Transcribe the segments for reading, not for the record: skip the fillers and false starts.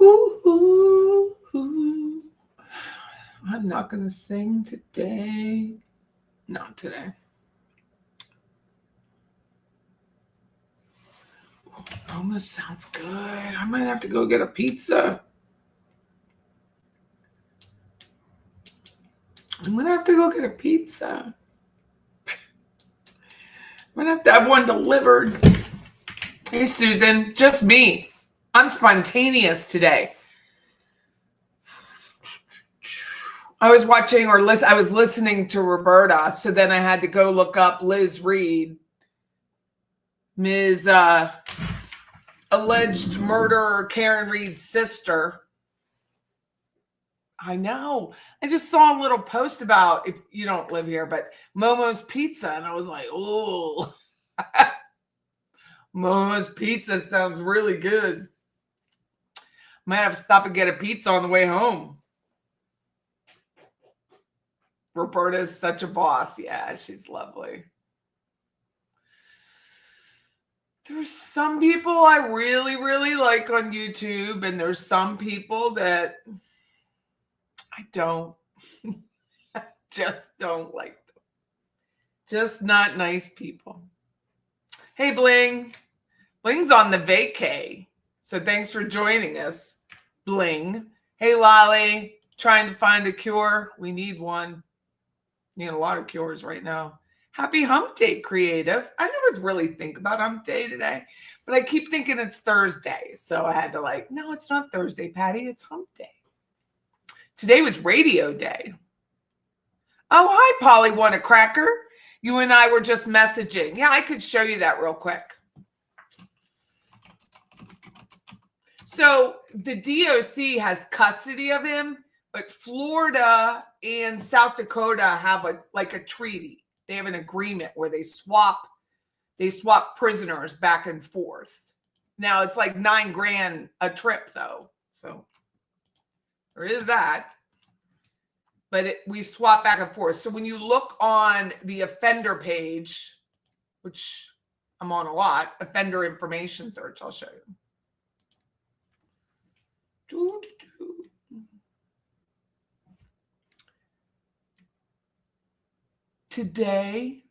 Ooh, ooh, ooh. I'm not going to sing today. Not today. Almost sounds good. I might have to go get a pizza. I'm going to have to go get a pizza. I'm going to have to have one delivered. Hey, Susan, just me. I'm spontaneous today. I was watching I was listening to Roberta, so then I had to go look up Liz Reed, Ms. Alleged murderer Karen Reed's sister. I know. I just saw a little post about, if you don't live here, but Momo's Pizza, and I was like, oh, Momo's Pizza sounds really good. Might have to stop and get a pizza on the way home. Roberta's such a boss. Yeah, she's lovely. There's some people I really, really like on YouTube, and there's some people that I don't. I just don't like them. Just not nice people. Hey, Bling. Bling's on the vacay. So thanks for joining us, Bling. Hey, Lolly. Trying to find a cure. We need one. Need a lot of cures right now. Happy Hump Day, Creative. I never really think about Hump Day today, but I keep thinking it's Thursday. So I had to no, it's not Thursday, Patty. It's Hump Day. Today was Radio Day. Oh, hi, Polly. Want a cracker? You and I were just messaging. Yeah, I could show you that real quick. So the DOC has custody of him, but Florida and South Dakota have a treaty. They have an agreement where they swap prisoners back and forth. Now it's like $9,000 a trip though. So there is that. But we swap back and forth. So when you look on the offender page, which I'm on a lot, offender information search, I'll show you. Today,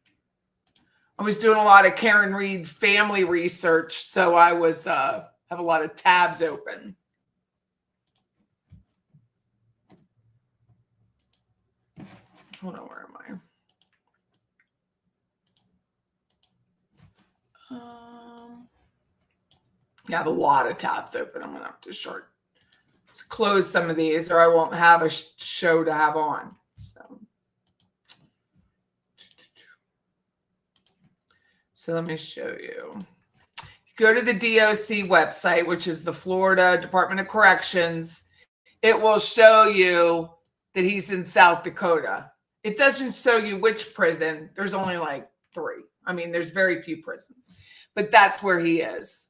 I was doing a lot of Karen Reed family research, so I was have a lot of tabs open. Hold on, where am I? Yeah, I have a lot of tabs open. I'm gonna have to close some of these, or I won't have a show to have on. So let me show you. Go to the DOC website, which is the Florida Department of Corrections. It will show you that he's in South Dakota. It doesn't show you which prison. There's only 3. I mean, there's very few prisons, but that's where he is.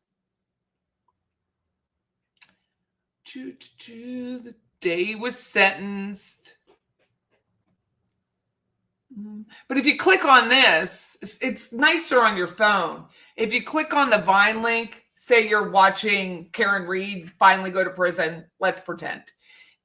The day he was sentenced. But if you click on this, it's nicer on your phone. If you click on the Vine link, say you're watching Karen Reed finally go to prison, let's pretend.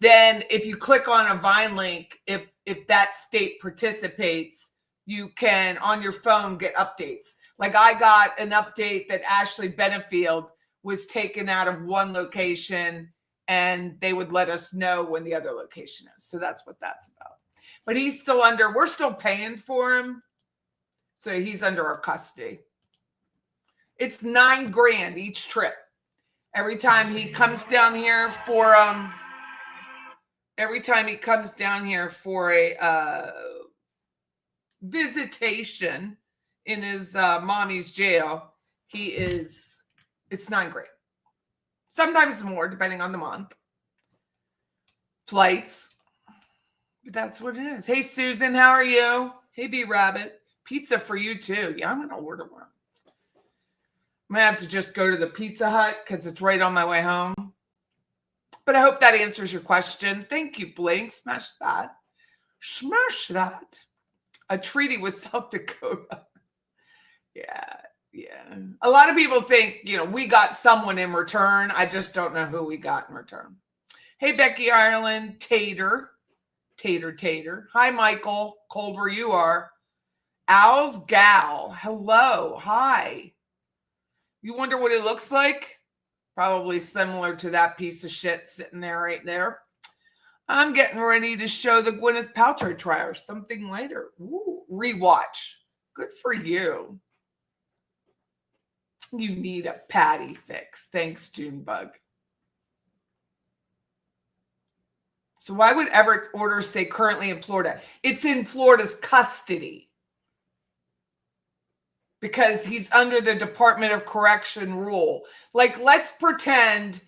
Then if you click on a Vine link, if that state participates, you can on your phone get updates. Like I got an update that Ashley Benefield was taken out of one location and they would let us know when the other location is. So that's what that's about. But he's still we're still paying for him. So he's under our custody. It's $9,000 each trip. Every time he comes down here for a visitation in his mommy's jail, it's $9,000. Sometimes more, depending on the month. Flights. But that's what it is. Hey, Susan, how are you? Hey, B Rabbit. Pizza for you, too. Yeah, I'm going to order one. I'm going to have to just go to the Pizza Hut because it's right on my way home. But I hope that answers your question. Thank you, Blink. Smash that. Smash that. A treaty with South Dakota. Yeah. Yeah. A lot of people think, we got someone in return. I just don't know who we got in return. Hey, Becky Ireland, Tater. Hi, Michael. Cold where you are. Owl's Gal. Hello. Hi. You wonder what it looks like? Probably similar to that piece of shit sitting there right there. I'm getting ready to show the Gwyneth Paltrow trial or something later. Ooh, rewatch. Good for you. You need a patty fix. Thanks, Junebug. So why would Everett order say currently in Florida? It's in Florida's custody. Because he's under the Department of Correction rule. Like, let's pretend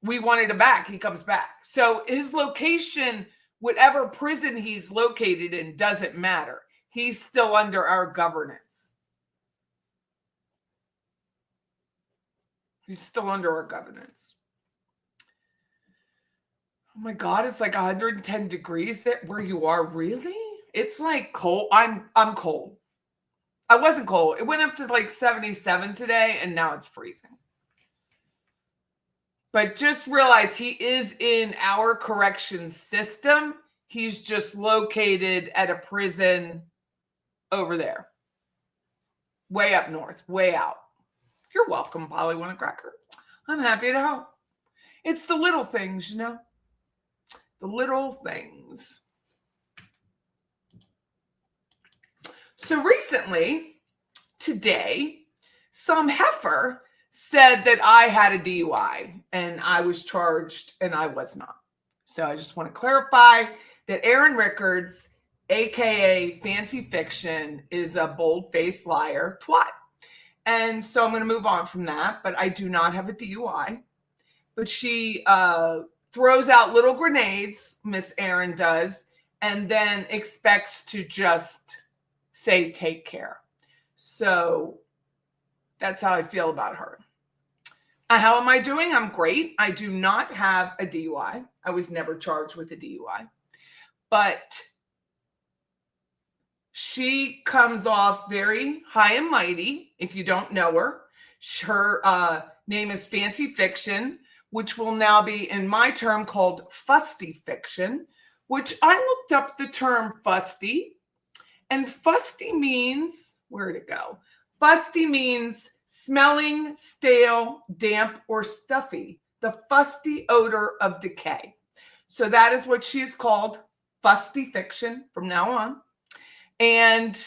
we wanted him back. He comes back. So his location, whatever prison he's located in, doesn't matter. He's still under our governance. He's still under our governance. Oh my God, it's like 110 degrees there where you are. Really? It's like cold. I'm cold. I wasn't cold. It went up to like 77 today, and now it's freezing. But just realize he is in our correction system. He's just located at a prison over there. Way up north, way out. You're welcome, Polly Want a Cracker. I'm happy to help. It's the little things, The little things. So recently, today, some heifer said that I had a DUI and I was charged and I was not. So I just want to clarify that Aaron Rickards, aka Fancy Fiction, is a bold-faced liar twat. And so I'm going to move on from that, but I do not have a DUI. But she throws out little grenades, Miss Aaron does, and then expects to just say take care. So that's how I feel about her. How am I doing? I'm great. I do not have a DUI. I was never charged with a DUI. But she comes off very high and mighty if you don't know her. Her name is Fancy Fiction, which will now be, in my term, called Fusty Fiction, which I looked up the term fusty. And fusty means, where'd it go? Fusty means smelling, stale, damp, or stuffy. The fusty odor of decay. So that is what she is called, Fusty Fiction, from now on. And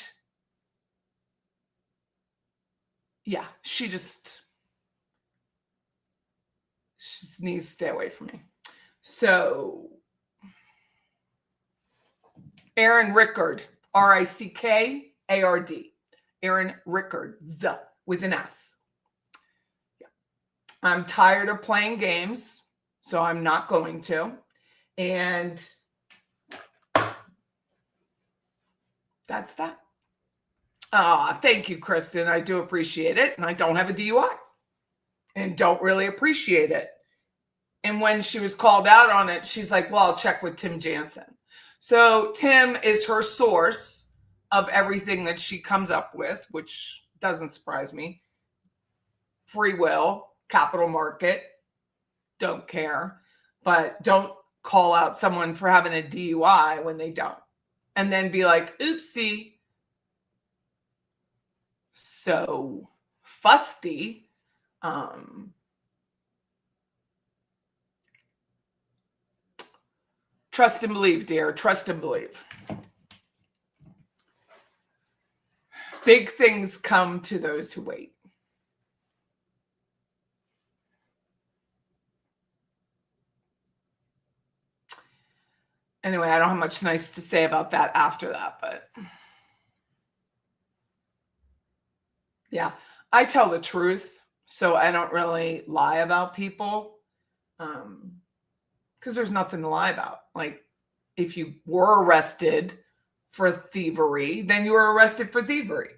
yeah, she just needs to stay away from me. So Aaron Rickard, Rickard. Aaron Rickards with an S. Yeah. I'm tired of playing games, so I'm not going to. And that's that. Thank you, Kristen. I do appreciate it. And I don't have a DUI and don't really appreciate it. And when she was called out on it, she's like, well, I'll check with Tim Jansen. So Tim is her source of everything that she comes up with, which doesn't surprise me. Free will, capital market, don't care. But don't call out someone for having a DUI when they don't. And then be like, oopsie. So fusty. Trust and believe, dear. Trust and believe. Big things come to those who wait. Anyway, I don't have much nice to say about that after that, but yeah, I tell the truth, so I don't really lie about people, because there's nothing to lie about. Like, if you were arrested for thievery, then you were arrested for thievery.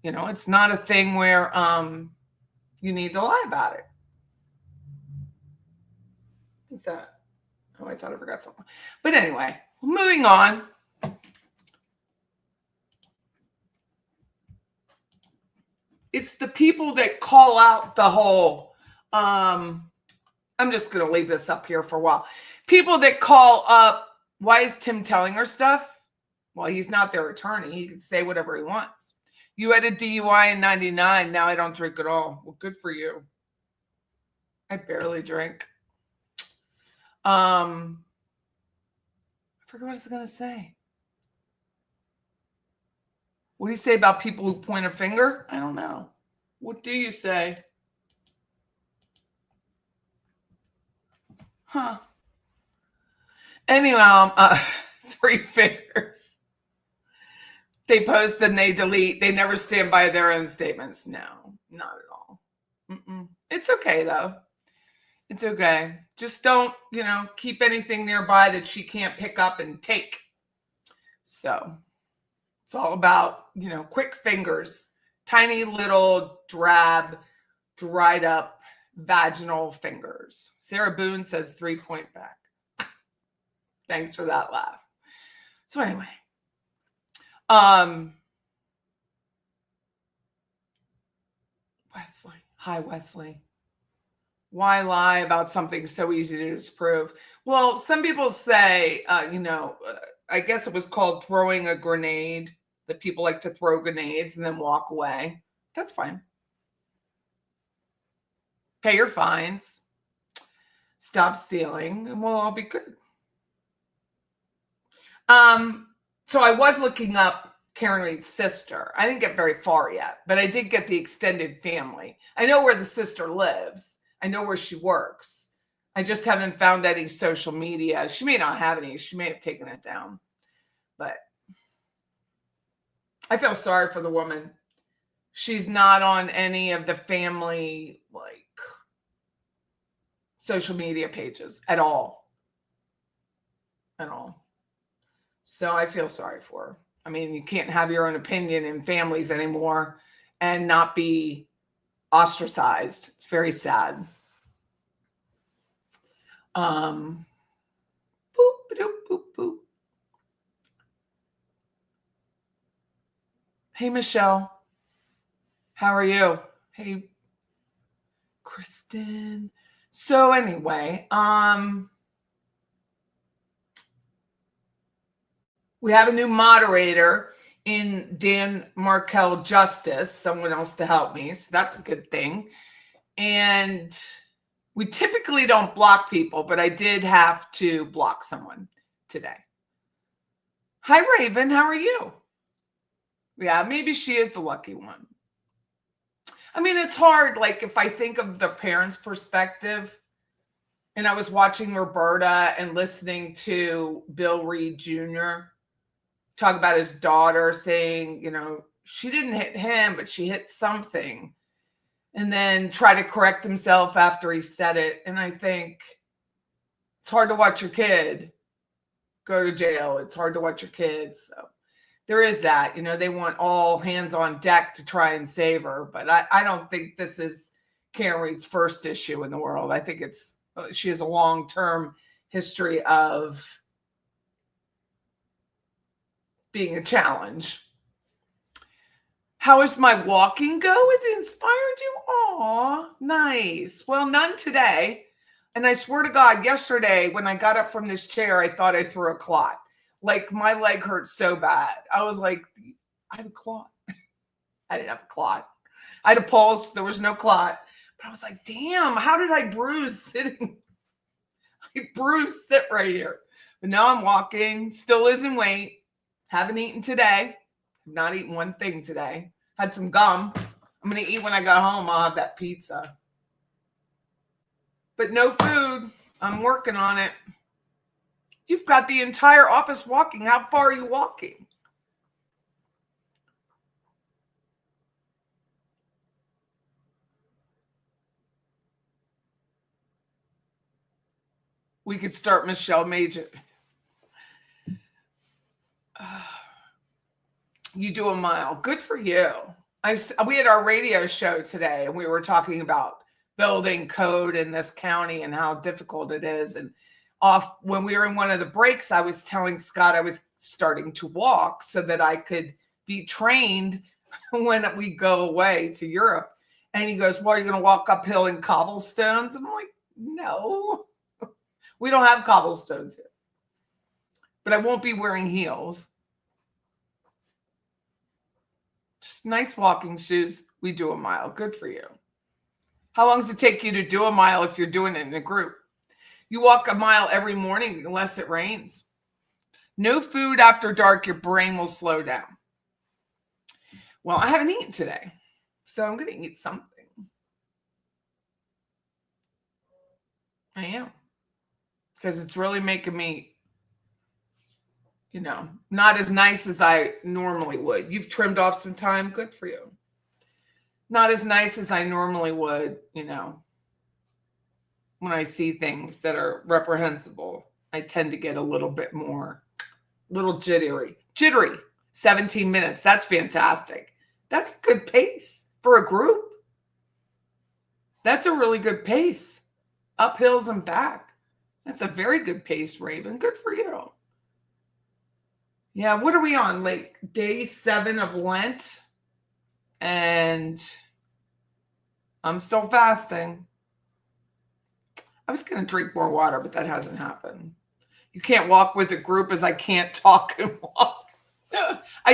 It's not a thing where you need to lie about it. What's that? Oh, I thought I forgot something. But anyway, moving on. It's the people that call out the whole, I'm just going to leave this up here for a while. People that call up, why is Tim telling her stuff? Well, he's not their attorney. He can say whatever he wants. You had a DUI in 99. Now I don't drink at all. Well, good for you. I barely drink. I forgot what I was going to say. What do you say about people who point a finger? I don't know. What do you say? Huh. Anyway, 3 fingers. They post and they delete. They never stand by their own statements. No, not at all. It's okay, though. It's okay. Just don't, keep anything nearby that she can't pick up and take. So it's all about, quick fingers, tiny little drab, dried up vaginal fingers. Sarah Boone says 3-point back. Thanks for that laugh. So anyway, Wesley. Hi, Wesley. Why lie about something so easy to disprove? Well, some people say, I guess it was called throwing a grenade, that people like to throw grenades and then walk away. That's fine. Pay your fines. Stop stealing, and we'll all be good. So I was looking up Karen Reed's sister. I didn't get very far yet, but I did get the extended family. I know where the sister lives. I know where she works. I just haven't found any social media. She may not have any. She may have taken it down. But I feel sorry for the woman. She's not on any of the family, social media pages at all. At all. So I feel sorry for her. I mean, you can't have your own opinion in families anymore and not be ostracized. It's very sad. Boop, boop, boop, boop. Hey, Michelle. How are you? Hey, Kristen. So anyway, we have a new moderator in Dan Markel Justice, someone else to help me. So that's a good thing. And we typically don't block people, but I did have to block someone today. Hi, Raven. How are you? Yeah, maybe she is the lucky one. I mean, it's hard. If I think of the parents' perspective, and I was watching Roberta and listening to Bill Reed Jr. talk about his daughter saying, she didn't hit him, but she hit something. And then try to correct himself after he said it. And I think it's hard to watch your kid go to jail. It's hard to watch your kids. So there is that, they want all hands on deck to try and save her. But I don't think this is Karen Reed's first issue in the world. I think she has a long-term history of being a challenge. How is my walking go? It inspired you? Aw, nice. Well, none today. And I swear to God, yesterday when I got up from this chair, I thought I threw a clot. My leg hurt so bad. I was like, I have a clot. I didn't have a clot. I had a pulse. There was no clot. But I was like, damn, how did I bruise sitting? I bruised sit right here. But now I'm walking. Still losing weight. Haven't eaten today. Not eaten one thing today. Had some gum. I'm going to eat when I got home. I'll have that pizza. But no food. I'm working on it. You've got the entire office walking. How far are you walking? We could start Michelle Major. You do a mile. Good for you. We had our radio show today, and we were talking about building code in this county and how difficult it is. And when we were in one of the breaks, I was telling Scott I was starting to walk so that I could be trained when we go away to Europe. And he goes, well, you're going to walk uphill in cobblestones? And I'm like, no, we don't have cobblestones here. But I won't be wearing heels. Just nice walking shoes. We do a mile. Good for you. How long does it take you to do a mile if you're doing it in a group? You walk a mile every morning unless it rains. No food after dark. Your brain will slow down. Well, I haven't eaten today, so I'm going to eat something. I am. Because it's really making me, not as nice as I normally would. You've trimmed off some time. Good for you. Not as nice as I normally would, when I see things that are reprehensible. I tend to get a little bit more, little jittery. 17 minutes. That's fantastic. That's a good pace for a group. That's a really good pace. Up hills and back. That's a very good pace, Raven. Good for you. Yeah, what are we on? Like day 7 of Lent. And I'm still fasting. I was going to drink more water, but that hasn't happened. You can't walk with a group as I can't talk and walk. I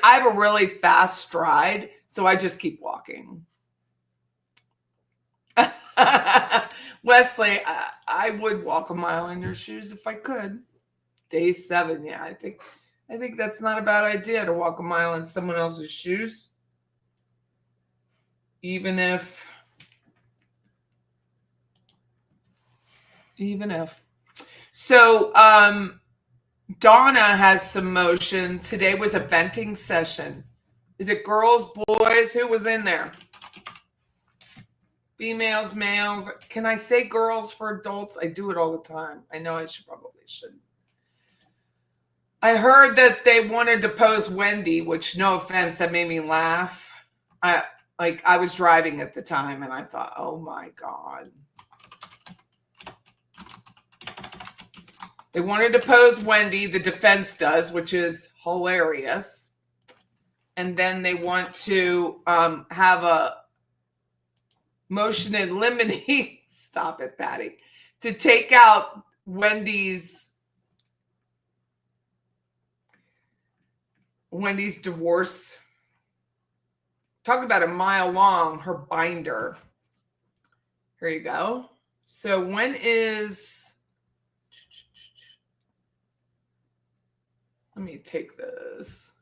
have a really fast stride, so I just keep walking. Wesley, I would walk a mile in your shoes if I could. Day 7, yeah, I think that's not a bad idea to walk a mile in someone else's shoes. Even if. So, Donna has some motion. Today was a venting session. Is it girls, boys? Who was in there? Females, males. Can I say girls for adults? I do it all the time. I know I probably shouldn't. I heard that they wanted to pose Wendy, which, no offense, that made me laugh. I was driving at the time and I thought, oh my God. They wanted to pose Wendy, the defense does, which is hilarious. And then they want to have a motion in limine. Stop it, Patty. To take out Wendy's divorce. Talk about a mile long, her binder. Here you go. So when is... Let me take this.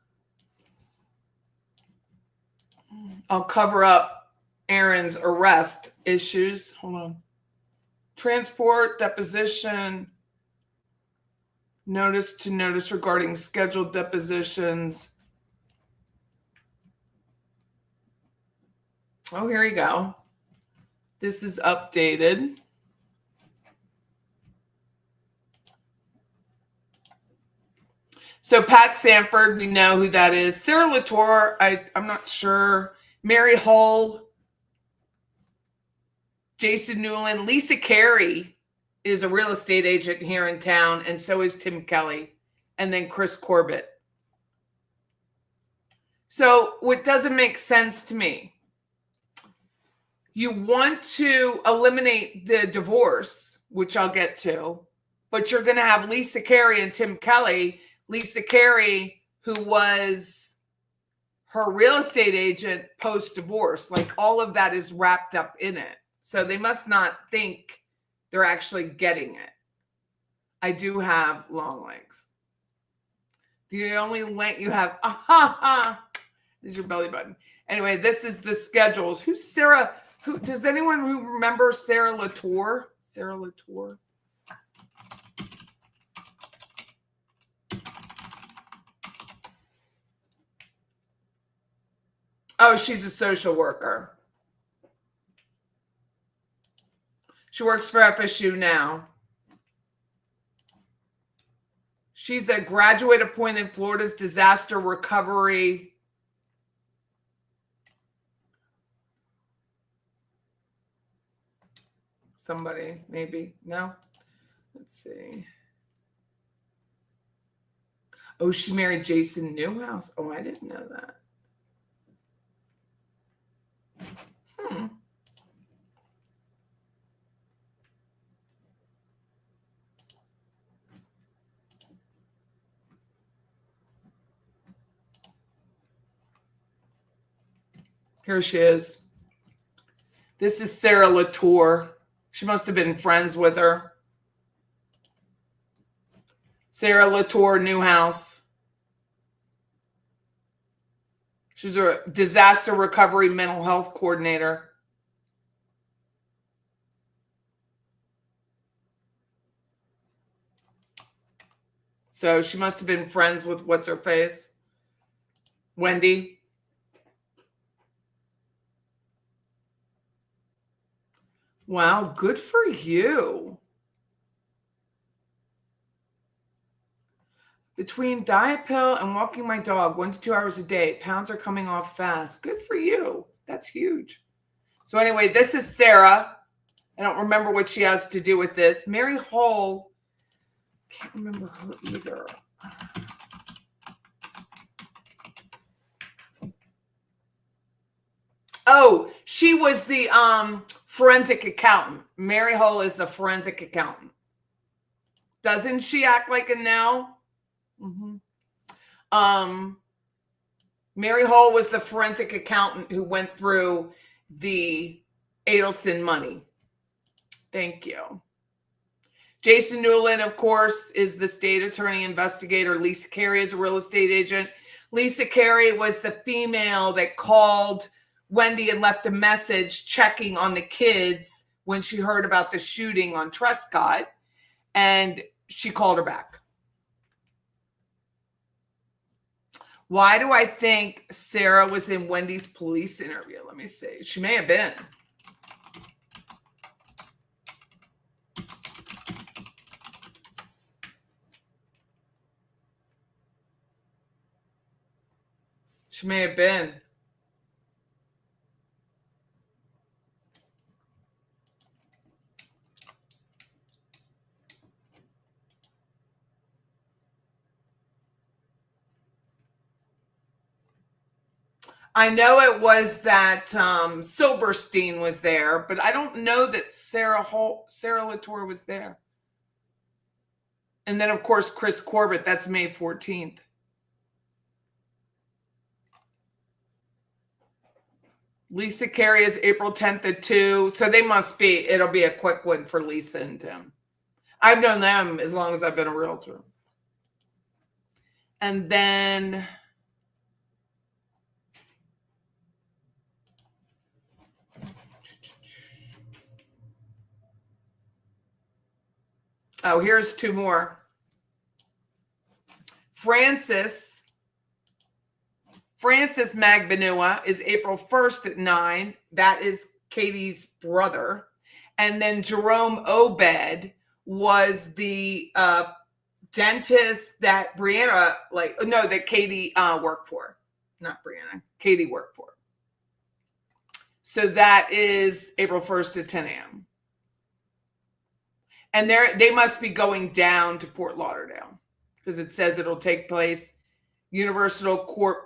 I'll cover up Aaron's arrest issues. Hold on. Transport, deposition, notice to notice regarding scheduled depositions. Oh, here you go. This is updated. So Pat Sanford, we know who that is. Sarah Latour, I'm not sure. Mary Hull, Jason Newland, Lisa Carey is a real estate agent here in town, and so is Tim Kelly, and then Chris Corbett. So what doesn't make sense to me, you want to eliminate the divorce, which I'll get to, but you're going to have Lisa Carey and Tim Kelly. Lisa Carey, who was her real estate agent post-divorce, like all of that is wrapped up in it. So they must not think they're actually getting it. I do have long legs. The only length you have, is your belly button. Anyway, this is the schedules. Who's Sarah? Does anyone remember Sarah Latour? Sarah Latour? Oh, she's a social worker. She works for FSU now. She's a graduate appointed Florida's disaster recovery. Somebody, maybe. No? Let's see. Oh, she married Jason Newhouse. Oh, I didn't know that. Here she is. This is Sarah Latour. She must have been friends with her. Sarah Latour, Newhouse. She's a disaster recovery mental health coordinator. So she must have been friends with what's her face? Wendy. Wow, good for you. Between diet pill and walking my dog 1 to 2 hours a day, pounds are coming off fast. Good for you. That's huge. So anyway, this is Sarah. I don't remember what she has to do with this. Mary Hull. Can't remember her either. Oh, she was the forensic accountant. Mary Hull is the forensic accountant. Doesn't she act like it now? Mm-hmm. Mary Hull was the forensic accountant who went through the Adelson money. Thank you. Jason Newland, of course, is the state attorney investigator. Lisa Carey is a real estate agent. Lisa Carey was the female that called Wendy and left a message checking on the kids when she heard about the shooting on Trescott, and she called her back. Why do I think Sarah was in Wendy's police interview? Let me see. She may have been. She may have been. I know it was that Silberstein was there, but I don't know that Sarah Latour was there. And then, of course, Chris Corbett. That's May 14th. Lisa Carey is April 10th at 2. So they must be. It'll be a quick one for Lisa and Tim. I've known them as long as I've been a realtor. And then... oh, here's 2 more. Francis Magbanua is April 1st at 9. That is Katie's brother. And then Jerome Obed was the dentist that that Katie worked for. Not Brianna, Katie worked for. So that is April 1st at 10 a.m. And they must be going down to Fort Lauderdale because it says it'll take place Universal Court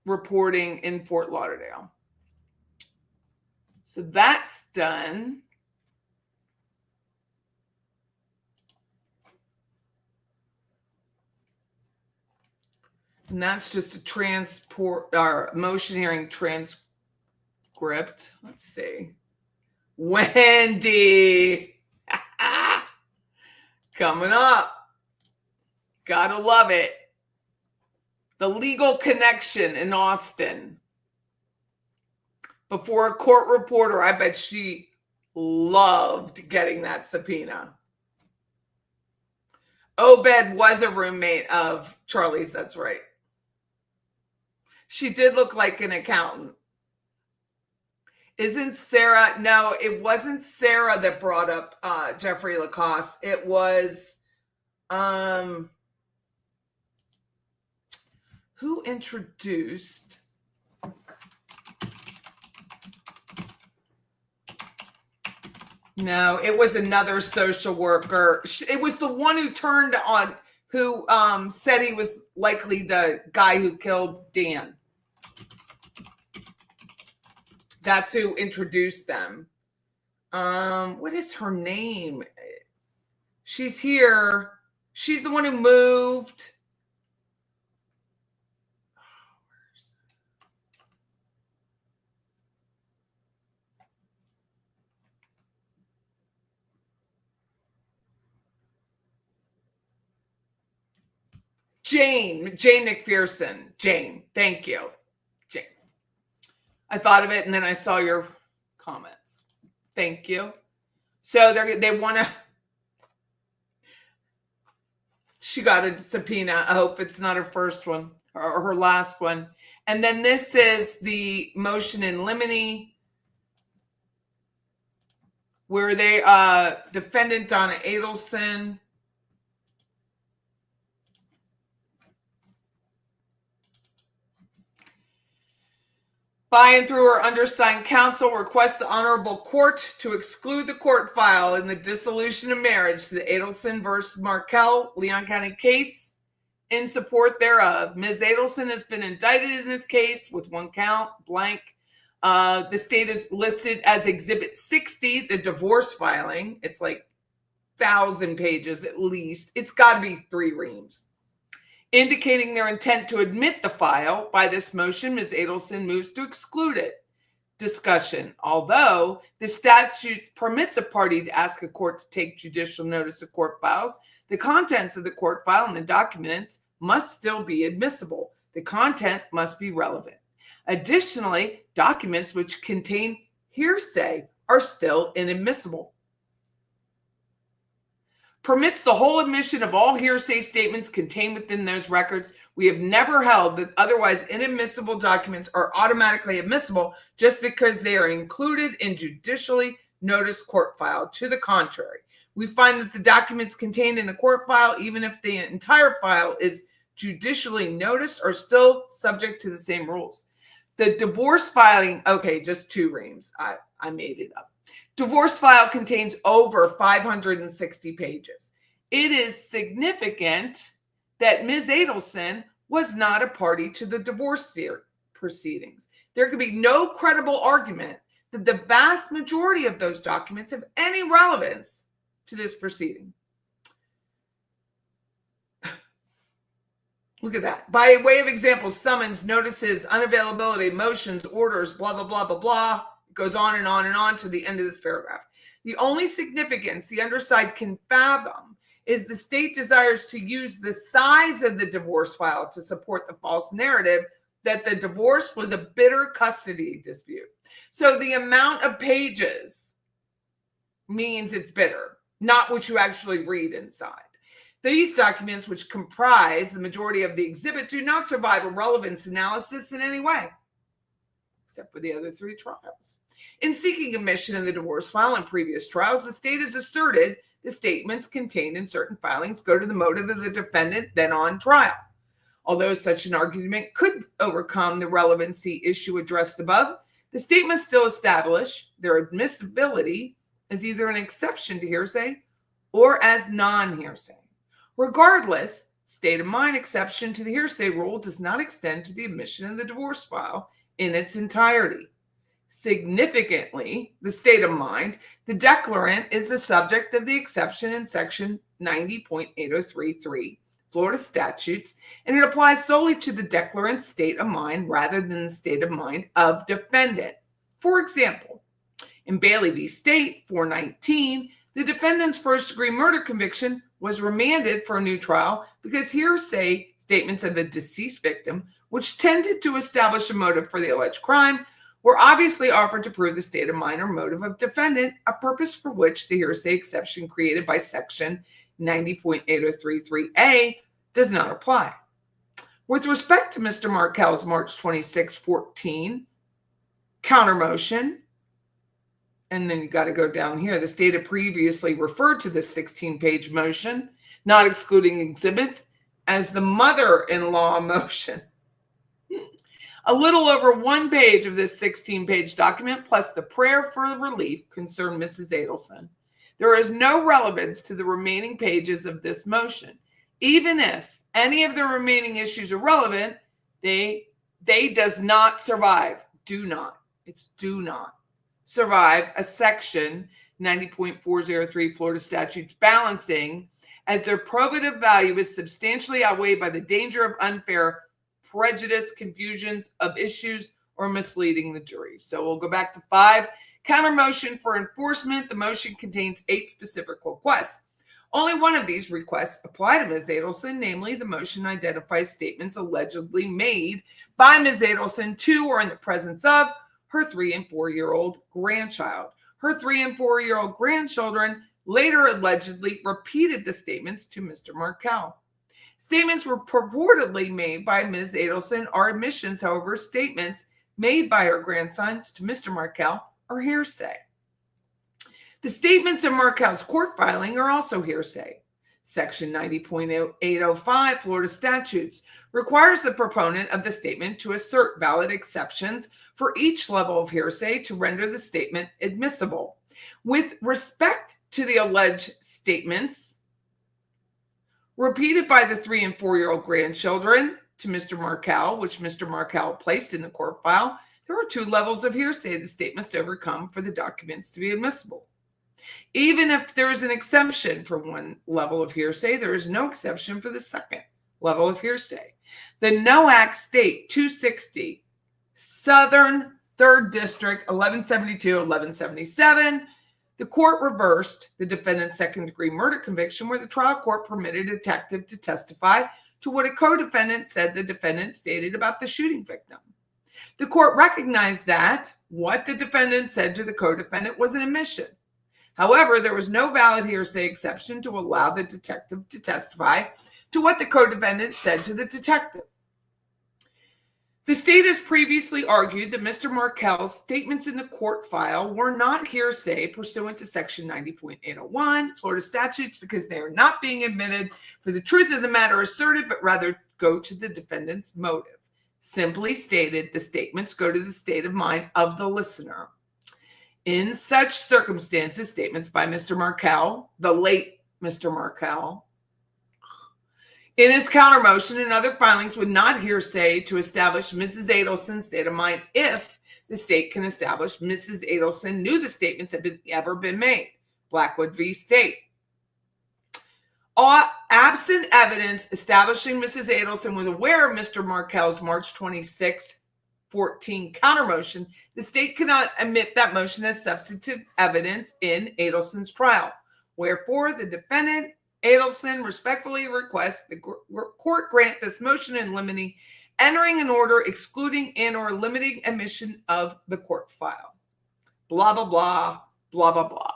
reporting in Fort Lauderdale. So that's done. And that's just a motion hearing transcript. Let's see. Wendy. Coming up. Gotta love it. The legal connection in Austin. Before a court reporter, I bet she loved getting that subpoena. Obed was a roommate of Charlie's, that's right. She did look like an accountant. Isn't Sarah? No, it wasn't Sarah that brought up Jeffrey Lacoste. It was who introduced? No, it was another social worker. It was the one who turned on, who said he was likely the guy who killed Dan. That's who introduced them. What is her name? She's here. She's the one who moved. Jane McPherson. Jane, thank you. Jane. I thought of it and then I saw your comments. Thank you. So they want to. She got a subpoena. I hope it's not her first one or her last one. And then this is the motion in limine where they defendant Donna Adelson by and through her undersigned counsel requests the honorable court to exclude the court file in the dissolution of marriage to the Adelson versus Markell Leon County case in support thereof. Ms. Adelson has been indicted in this case with one count, blank. The state is listed as Exhibit 60, the divorce filing. It's like 1,000 pages at least. It's got to be 3 reams. Indicating their intent to admit the file. By this motion, Ms. Adelson moves to exclude it. Discussion. Although the statute permits a party to ask a court to take judicial notice of court files, the contents of the court file and the documents must still be admissible. The content must be relevant. Additionally, documents which contain hearsay are still inadmissible. Permits the whole admission of all hearsay statements contained within those records. We have never held that otherwise inadmissible documents are automatically admissible just because they are included in judicially noticed court file. To the contrary, we find that the documents contained in the court file, even if the entire file is judicially noticed, are still subject to the same rules. The divorce filing, okay, just 2 reams. I made it up. Divorce file contains over 560 pages. It is significant that Ms. Adelson was not a party to the divorce proceedings. There could be no credible argument that the vast majority of those documents have any relevance to this proceeding. Look at that. By way of example, summons, notices, unavailability, motions, orders, blah, blah, blah, blah, blah. It goes on and on and on to the end of this paragraph. The only significance the underside can fathom is the state desires to use the size of the divorce file to support the false narrative that the divorce was a bitter custody dispute. So the amount of pages means it's bitter, not what you actually read inside. These documents, which comprise the majority of the exhibit, do not survive a relevance analysis in any way, except for the other 3 trials. In seeking admission in the divorce file in previous trials, the state has asserted the statements contained in certain filings go to the motive of the defendant then on trial. Although such an argument could overcome the relevancy issue addressed above, the state must still establish their admissibility as either an exception to hearsay or as non-hearsay. Regardless, state of mind exception to the hearsay rule does not extend to the admission in the divorce file in its entirety. Significantly, the state of mind, the declarant is the subject of the exception in section 90.8033 Florida statutes, and it applies solely to the declarant's state of mind rather than the state of mind of defendant. For example, in Bailey v. State 419, the defendant's first-degree murder conviction was remanded for a new trial because hearsay statements of the deceased victim, which tended to establish a motive for the alleged crime, were obviously offered to prove the state of mind or motive of defendant, a purpose for which the hearsay exception created by section 90.8033A does not apply. With respect to Mr. Markell's March 26, 14 counter motion, and then you got to go down here. The state had previously referred to this 16-page motion, not excluding exhibits, as the mother-in-law motion. A little over 1 page of this 16-page document, plus the prayer for relief, concerned Mrs. Adelson. There is no relevance to the remaining pages of this motion. Even if any of the remaining issues are relevant, they does not survive. Do not. It's do not survive a section 90.403 Florida statutes balancing, as their probative value is substantially outweighed by the danger of unfair prejudice, confusions of issues, or misleading the jury. So we'll go back to 5. Counter motion for enforcement. The motion contains 8 specific requests. Only one of these requests apply to Ms. Adelson, namely the motion identifies statements allegedly made by Ms. Adelson to or in the presence of her 3 and 4-year-old grandchild. Her 3 and 4-year-old grandchildren later allegedly repeated the statements to Mr. Markel. Statements were purportedly made by Ms. Adelson are admissions, however, statements made by her grandsons to Mr. Markel are hearsay. The statements in Markel's court filing are also hearsay. Section 90.805 Florida statutes requires the proponent of the statement to assert valid exceptions for each level of hearsay to render the statement admissible. With respect to the alleged statements repeated by the 3 and 4-year-old grandchildren to Mr. Markel, which Mr. Markel placed in the court file, there are 2 levels of hearsay the state must overcome for the documents to be admissible. Even if there is an exception for one level of hearsay, there is no exception for the second level of hearsay. The NOAC State 260, Southern 3rd District, 1172-1177, the court reversed the defendant's second-degree murder conviction where the trial court permitted a detective to testify to what a co-defendant said the defendant stated about the shooting victim. The court recognized that what the defendant said to the co-defendant was an admission. However, there was no valid hearsay exception to allow the detective to testify to what the co-defendant said to the detective. The state has previously argued that Mr. Markel's statements in the court file were not hearsay pursuant to Section 90.801 Florida statutes because they are not being admitted for the truth of the matter asserted, but rather go to the defendant's motive. Simply stated, the statements go to the state of mind of the listener. In such circumstances, statements by Mr. Markel, the late Mr. Markel, in his counter motion and other filings would not hearsay to establish Mrs. Adelson's state of mind if the state can establish Mrs. Adelson knew the statements had ever been made. Blackwood v. State. Absent evidence establishing Mrs. Adelson was aware of Mr. Markel's March 26, 14 counter motion, the state cannot admit that motion as substantive evidence in Adelson's trial. Wherefore, the defendant, Adelson, respectfully requests the court grant this motion in limine, entering an order excluding and or limiting admission of the court file. Blah, blah, blah, blah, blah, blah.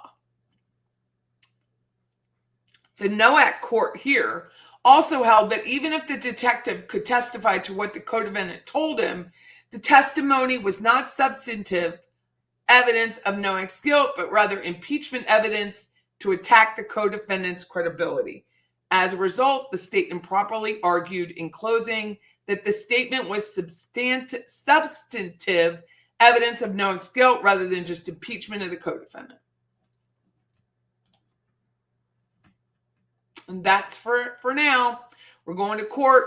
The NOAC court here also held that even if the detective could testify to what the co-defendant told him, the testimony was not substantive evidence of NOAC's guilt, but rather impeachment evidence to attack the co-defendant's credibility. As a result, the state improperly argued in closing that the statement was substantive evidence of NOAC's guilt rather than just impeachment of the co-defendant. And that's for now. We're going to court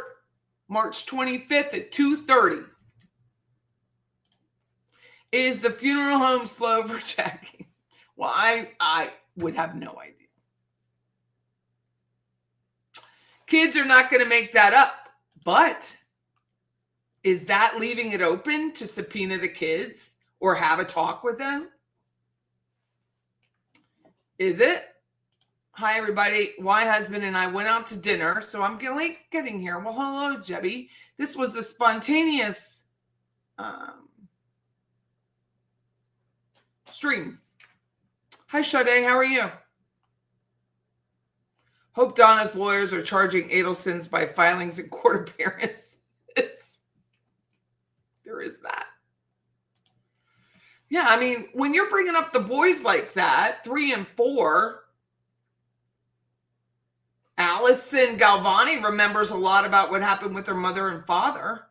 March 25th at 2:30. Is the funeral home slow for checking? Well, I would have no idea. Kids are not going to make that up, but is that leaving it open to subpoena the kids or have a talk with them? Is it? Hi, everybody. My husband and I went out to dinner, so I'm late getting here. Well, hello, Jebby. This was a spontaneous stream. Hi, Sade. How are you? Hope Donna's lawyers are charging Adelson's by filings and court appearances. There is that. Yeah, I mean, when you're bringing up the boys like that, 3 and 4, Allison Galvani remembers a lot about what happened with her mother and father.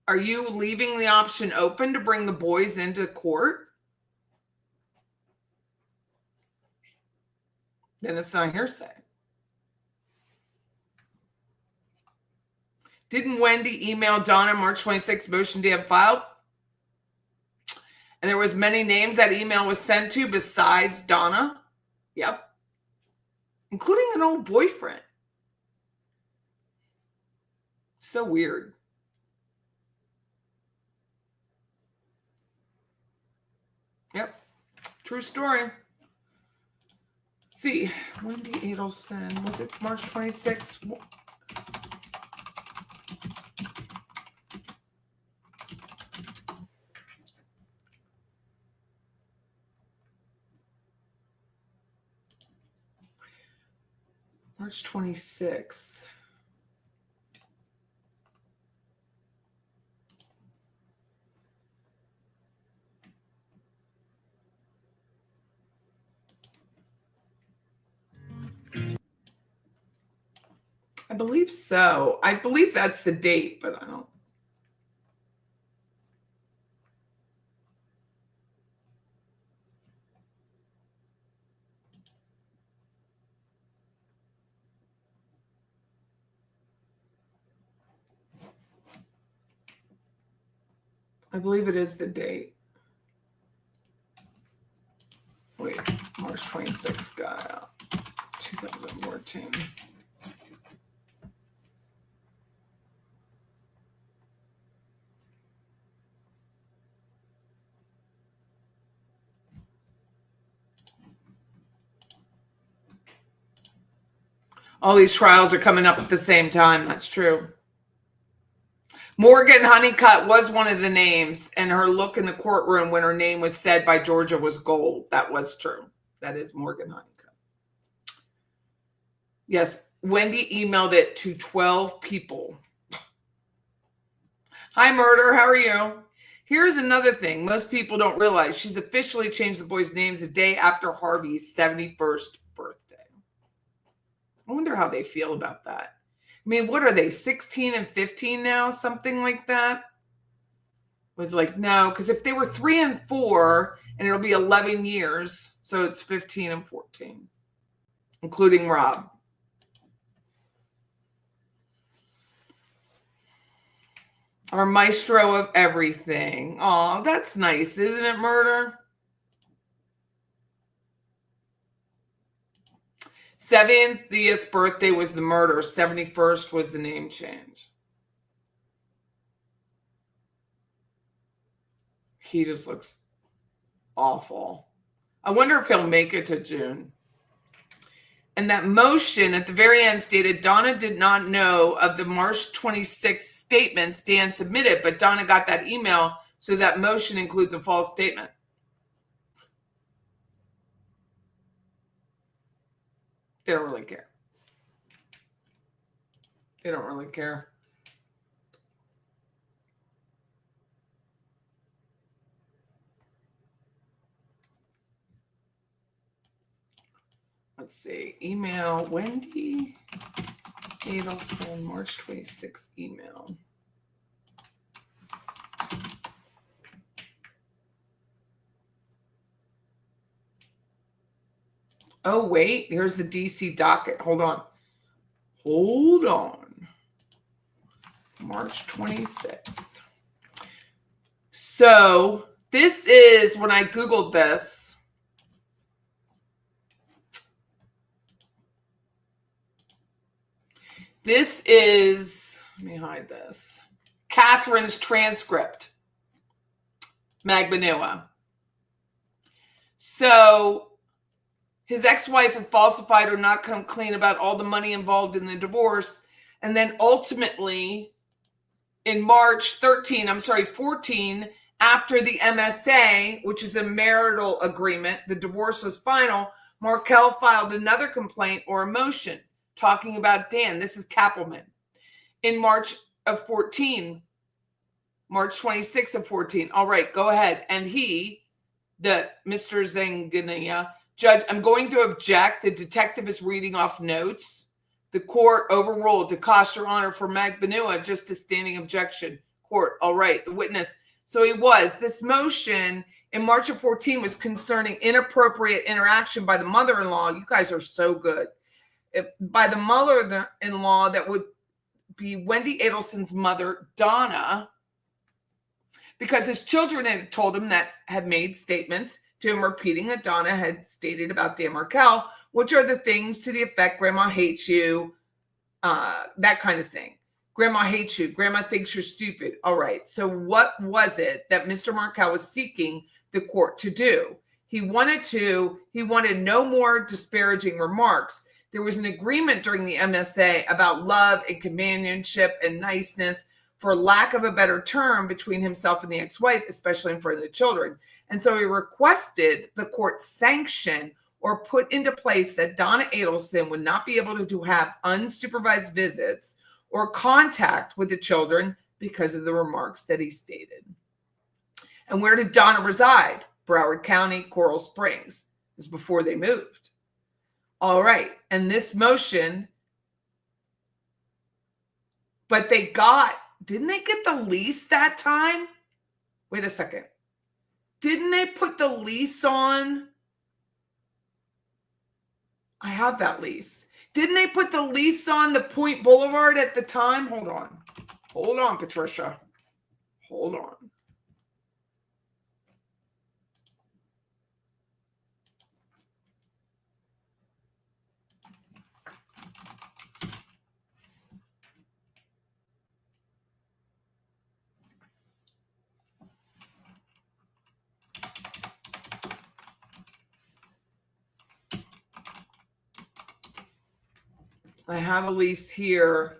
Are you leaving the option open to bring the boys into court? Then it's not hearsay. Didn't Wendy email Donna March 26th motion to have filed? And there was many names that email was sent to besides Donna. Yep. Including an old boyfriend. So weird. Yep. True story. see, Wendy Adelson, was it March 26th? March 26th. I believe so. I believe that's the date, but I don't. I believe it is the date. Wait, March 26th got out. 2014. All these trials are coming up at the same time. That's true. Morgan Honeycutt was one of the names, and her look in the courtroom when her name was said by Georgia was gold. That was true. That is Morgan Honeycutt. Yes, Wendy emailed it to 12 people. Hi, Murder. How are you? Here's another thing most people don't realize. She's officially changed the boys' names a day after Harvey's 71st birthday. I wonder how they feel about that. I mean, what are they, 16 and 15 now? Something like that? Was like, no, because if they were 3 and 4, and it'll be 11 years, so it's 15 and 14, including Rob. Our maestro of everything. Oh, that's nice, isn't it, Murder? 70th birthday was the murder. 71st was the name change. He just looks awful. I wonder if he'll make it to June. And that motion at the very end stated Donna did not know of the March 26th statements Dan submitted, but Donna got that email, so that motion includes a false statement. They don't really care. They don't really care. Let's see. Email Wendy Adelson, March 26th email. Oh, wait. Here's the DC docket. Hold on. March 26th. So this is when I Googled this. This is, let me hide this, Catherine's transcript, Magbanua. So his ex-wife had falsified or not come clean about all the money involved in the divorce. And then ultimately in March 14, after the MSA, which is a marital agreement, the divorce was final, Markel filed another complaint or a motion talking about Dan. This is Kappelman. In March of 14, March 26th of 14. All right, go ahead. And he, the Mr. Zangania, Judge, I'm going to object. The detective is reading off notes. The court overruled to cost your honor for Magbanua, just a standing objection. Court, all right, the witness. So he was. This motion in March of 14 was concerning inappropriate interaction by the mother-in-law. You guys are so good. By the mother-in-law, that would be Wendy Adelson's mother, Donna, because his children had told him that had made statements to him repeating that Donna had stated about Dan Markel, which are the things to the effect, Grandma hates you, that kind of thing. Grandma hates you. Grandma thinks you're stupid. All right. So what was it that Mr. Markel was seeking the court to do? He wanted no more disparaging remarks. There was an agreement during the MSA about love and companionship and niceness, for lack of a better term, between himself and the ex-wife, especially in front of the children. And so he requested the court sanction or put into place that Donna Adelson would not be able to have unsupervised visits or contact with the children because of the remarks that he stated. And where did Donna reside? Broward County, Coral Springs. This is before they moved. All right. And this motion, but didn't they get the lease that time? Wait a second. Didn't they put the lease on? I have that lease. Didn't they put the lease on the Point Boulevard at the time? Hold on, Patricia. Hold on. I have a lease here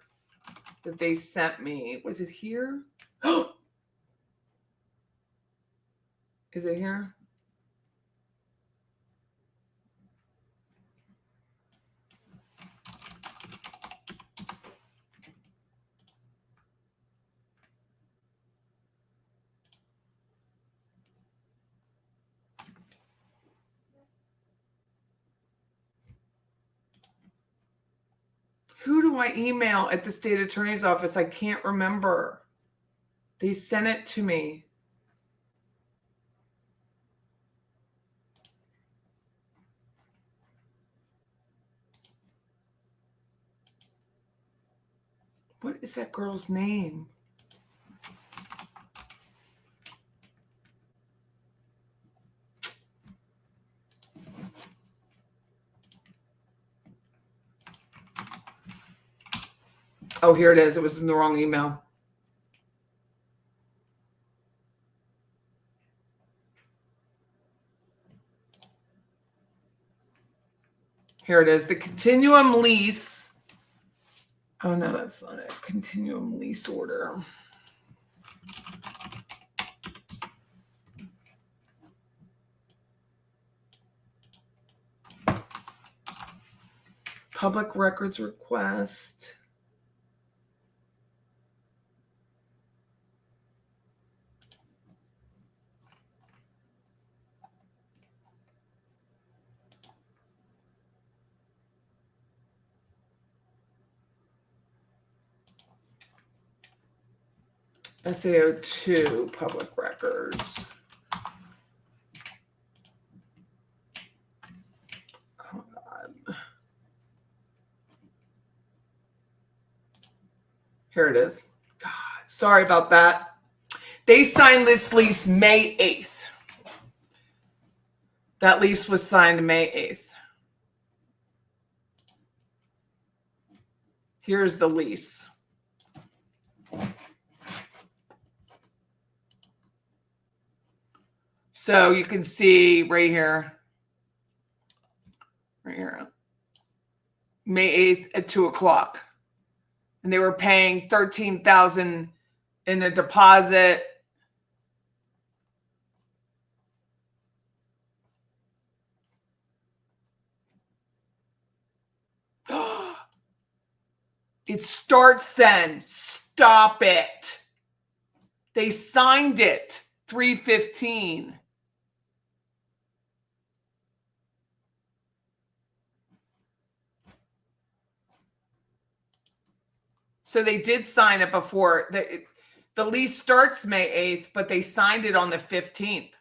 that they sent me. Was it here? Is it here? Who do I email at the state attorney's office? I can't remember. They sent it to me. What is that girl's name? Oh, here it is. It was in the wrong email. Here it is. The continuum lease. Oh, no, that's not it. Continuum lease order. Public records request. SAO2 public records. Oh, God. Here it is. God, sorry about that. They signed this lease May 8th. That lease was signed May 8th. Here's the lease. So you can see right here, May 8th at 2:00. And they were paying $13,000 in a deposit. It starts then. Stop it. They signed it 3/15. So they did sign it before. The lease starts May 8th, but they signed it on the 15th.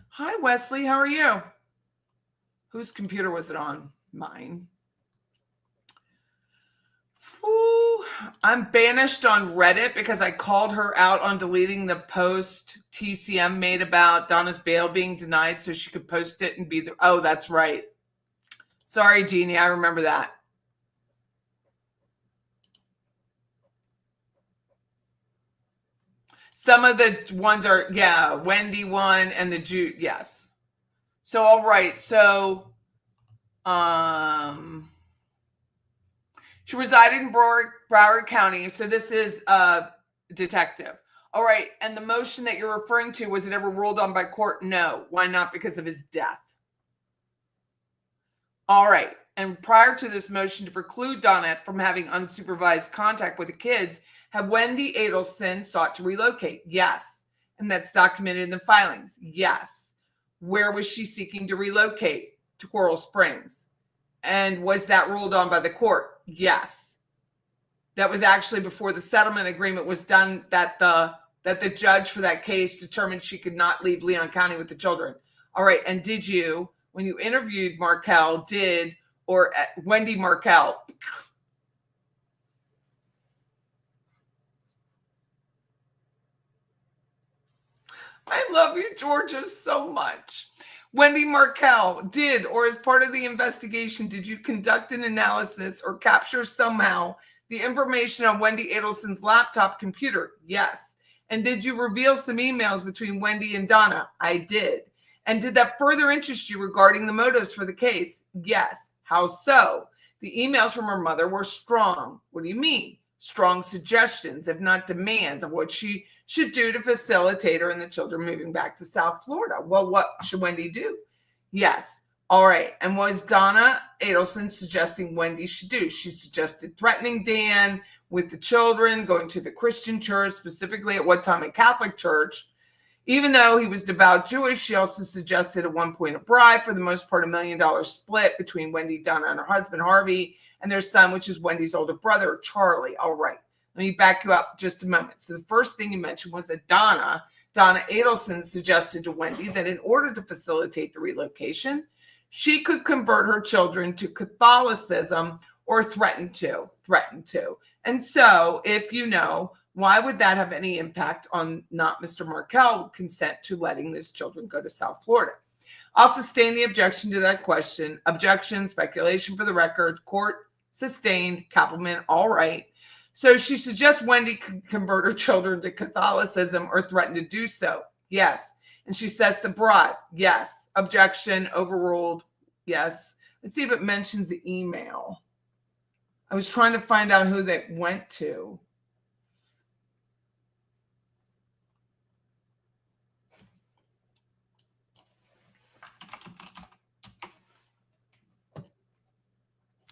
Hi, Wesley. How are you? Whose computer was it on? Mine. Ooh, I'm banished on Reddit because I called her out on deleting the post TCM made about Donna's bail being denied so she could post it and be the... Oh, that's right. Sorry, Jeannie. I remember that. Some of the ones are, yeah, Wendy one and the Jew, yes. So, all right. So, she resided in Broward County. So this is a detective. All right. And the motion that you're referring to, was it ever ruled on by court? No. Why not? Because of his death. All right. And prior to this motion to preclude Donna from having unsupervised contact with the kids, had Wendy Adelson sought to relocate? Yes. And that's documented in the filings? Yes. Where was she seeking to relocate? To Coral Springs. And was that ruled on by the court? Yes. That was actually before the settlement agreement was done, that the judge for that case determined she could not leave Leon County with the children. All right. And did you, when you interviewed Wendy Markell, I love you, Georgia, so much. Wendy Markell, did, or as part of the investigation, did you conduct an analysis or capture somehow the information on Wendy Adelson's laptop computer? Yes. And did you reveal some emails between Wendy and Donna? I did. And did that further interest you regarding the motives for the case? Yes. How so? The emails from her mother were strong. What do you mean? Strong suggestions, if not demands, of what she should do to facilitate her and the children moving back to South Florida. Well, what should Wendy do? Yes. All right. And was Donna Adelson suggesting Wendy should do? She suggested threatening Dan with the children, going to the Christian church, specifically at what time a Catholic church. Even though he was devout Jewish, she also suggested at one point a bribe, for the most part $1 million split between Wendy, Donna, and her husband, Harvey, and their son, which is Wendy's older brother, Charlie. All right. Let me back you up just a moment. So the first thing you mentioned was that Donna Adelson suggested to Wendy that in order to facilitate the relocation, she could convert her children to Catholicism or threaten to. And so, if you know, why would that have any impact on not Mr. Markell consent to letting his children go to South Florida? I'll sustain the objection to that question. Objection, speculation for the record. Court sustained. Kappelman, all right. So she suggests Wendy could convert her children to Catholicism or threaten to do so. Yes. And she says the bribe. Yes. Objection, overruled. Yes. Let's see if it mentions the email. I was trying to find out who they went to.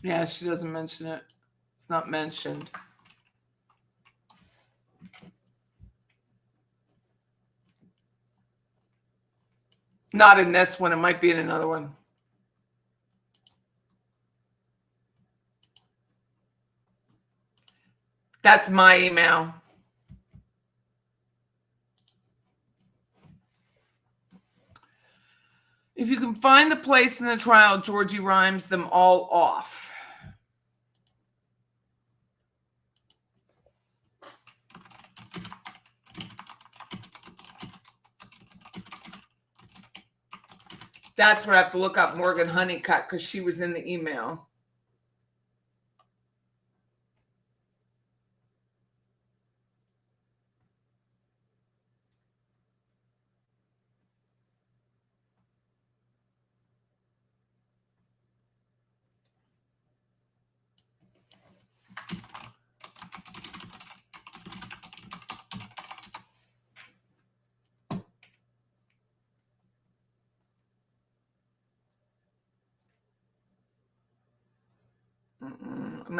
Yeah, she doesn't mention it. It's not mentioned. Not in this one. It might be in another one. That's my email. If you can find the place in the trial, Georgie rhymes them all off. That's where I have to look up Morgan Honeycutt, because she was in the email.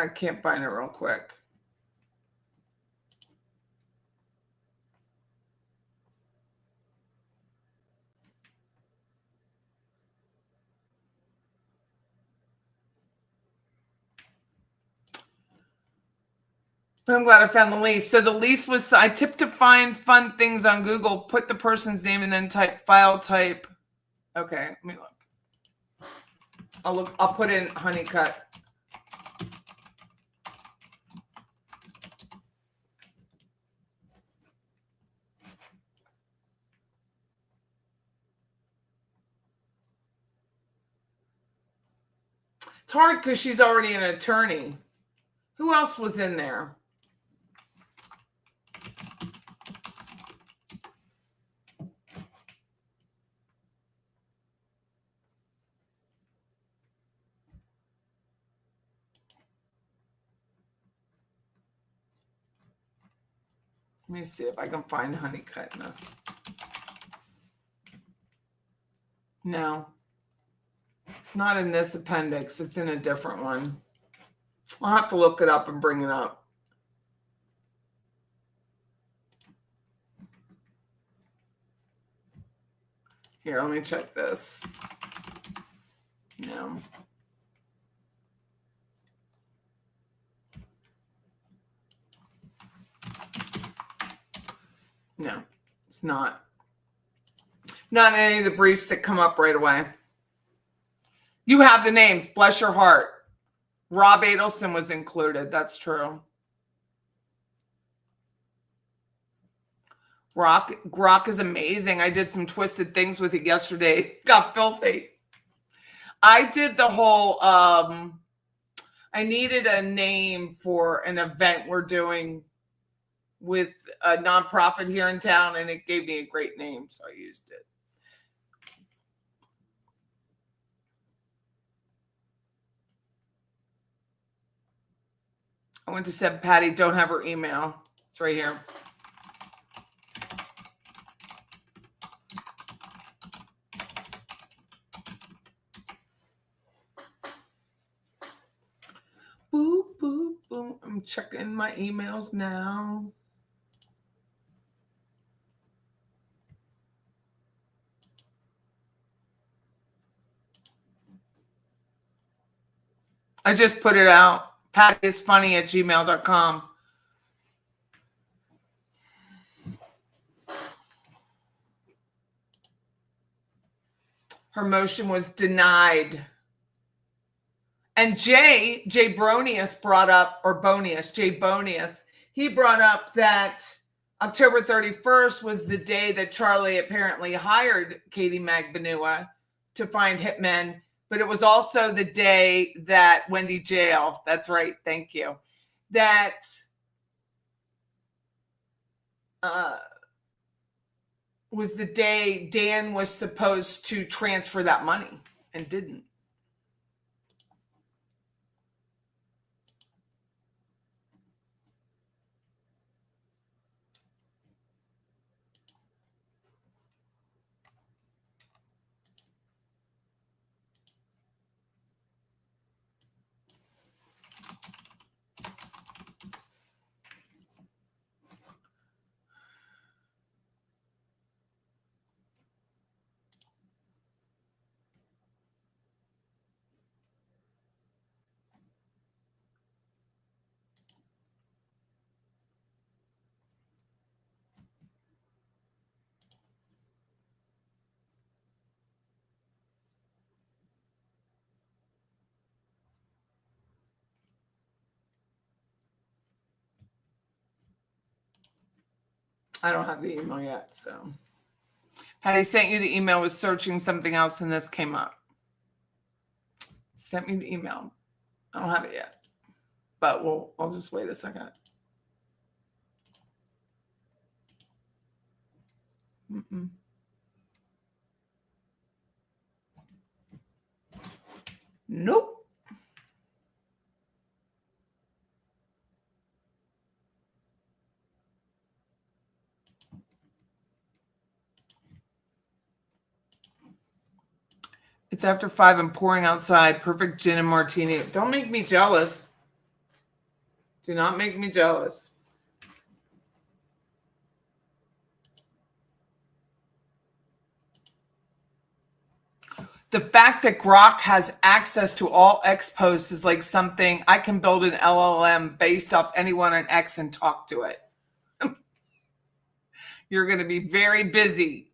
I can't find it real quick. But I'm glad I found the lease. So the lease was, I tipped to find fun things on Google, put the person's name and then type file type. Okay, let me look. I'll put in Honeycutt. It's hard because she's already an attorney. Who else was in there? Let me see if I can find honeycut in this. No, it's not in this appendix. It's in a different one. I'll have to look it up and bring it up. Here, let me check this. No. No, it's not. Not any of the briefs that come up right away. You have the names. Bless your heart. Rob Adelson was included. That's true. Grok is amazing. I did some twisted things with it yesterday. Got filthy. I did the whole, I needed a name for an event we're doing with a nonprofit here in town, and it gave me a great name, so I used it. I went to said Patty, don't have her email. It's right here. Boop, boop, boop. I'm checking my emails now. I just put it out. PattyIsFunny@gmail.com. Her motion was denied. And Jay Bronius brought up, or Bonius, Jay Bonius, he brought up that October 31st was the day that Charlie apparently hired Katie Magbanua to find hitmen, but it was also the day that Wendy Jail, that's right, thank you, that was the day Dan was supposed to transfer that money and didn't. I don't have the email yet, so. Patty sent you the email, was searching something else, and this came up. Sent me the email. I don't have it yet, but I'll just wait a second. Mm-mm. Nope. It's after 5 and pouring outside. Perfect gin and martini. Don't make me jealous. Do not make me jealous. The fact that Grok has access to all X posts is like something I can build an LLM based off anyone on X and talk to it. You're going to be very busy.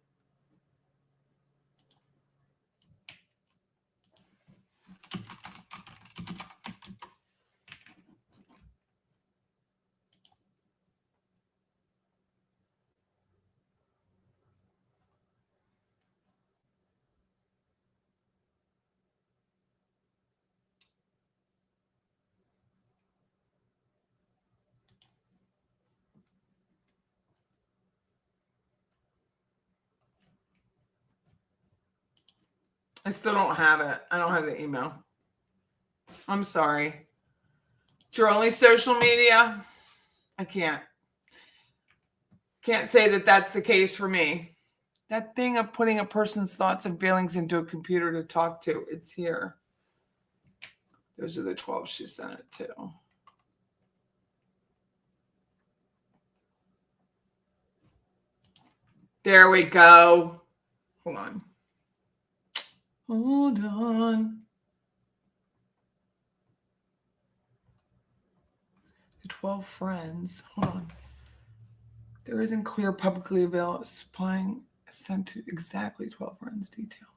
I still don't have it. I don't have the email. I'm sorry. It's your only social media? I can't. Can't say that that's the case for me. That thing of putting a person's thoughts and feelings into a computer to talk to, it's here. Those are the 12 she sent it to. There we go. Hold on. Hold on. The 12 friends. Hold on. There isn't clear publicly available supplying sent to exactly 12 friends detail.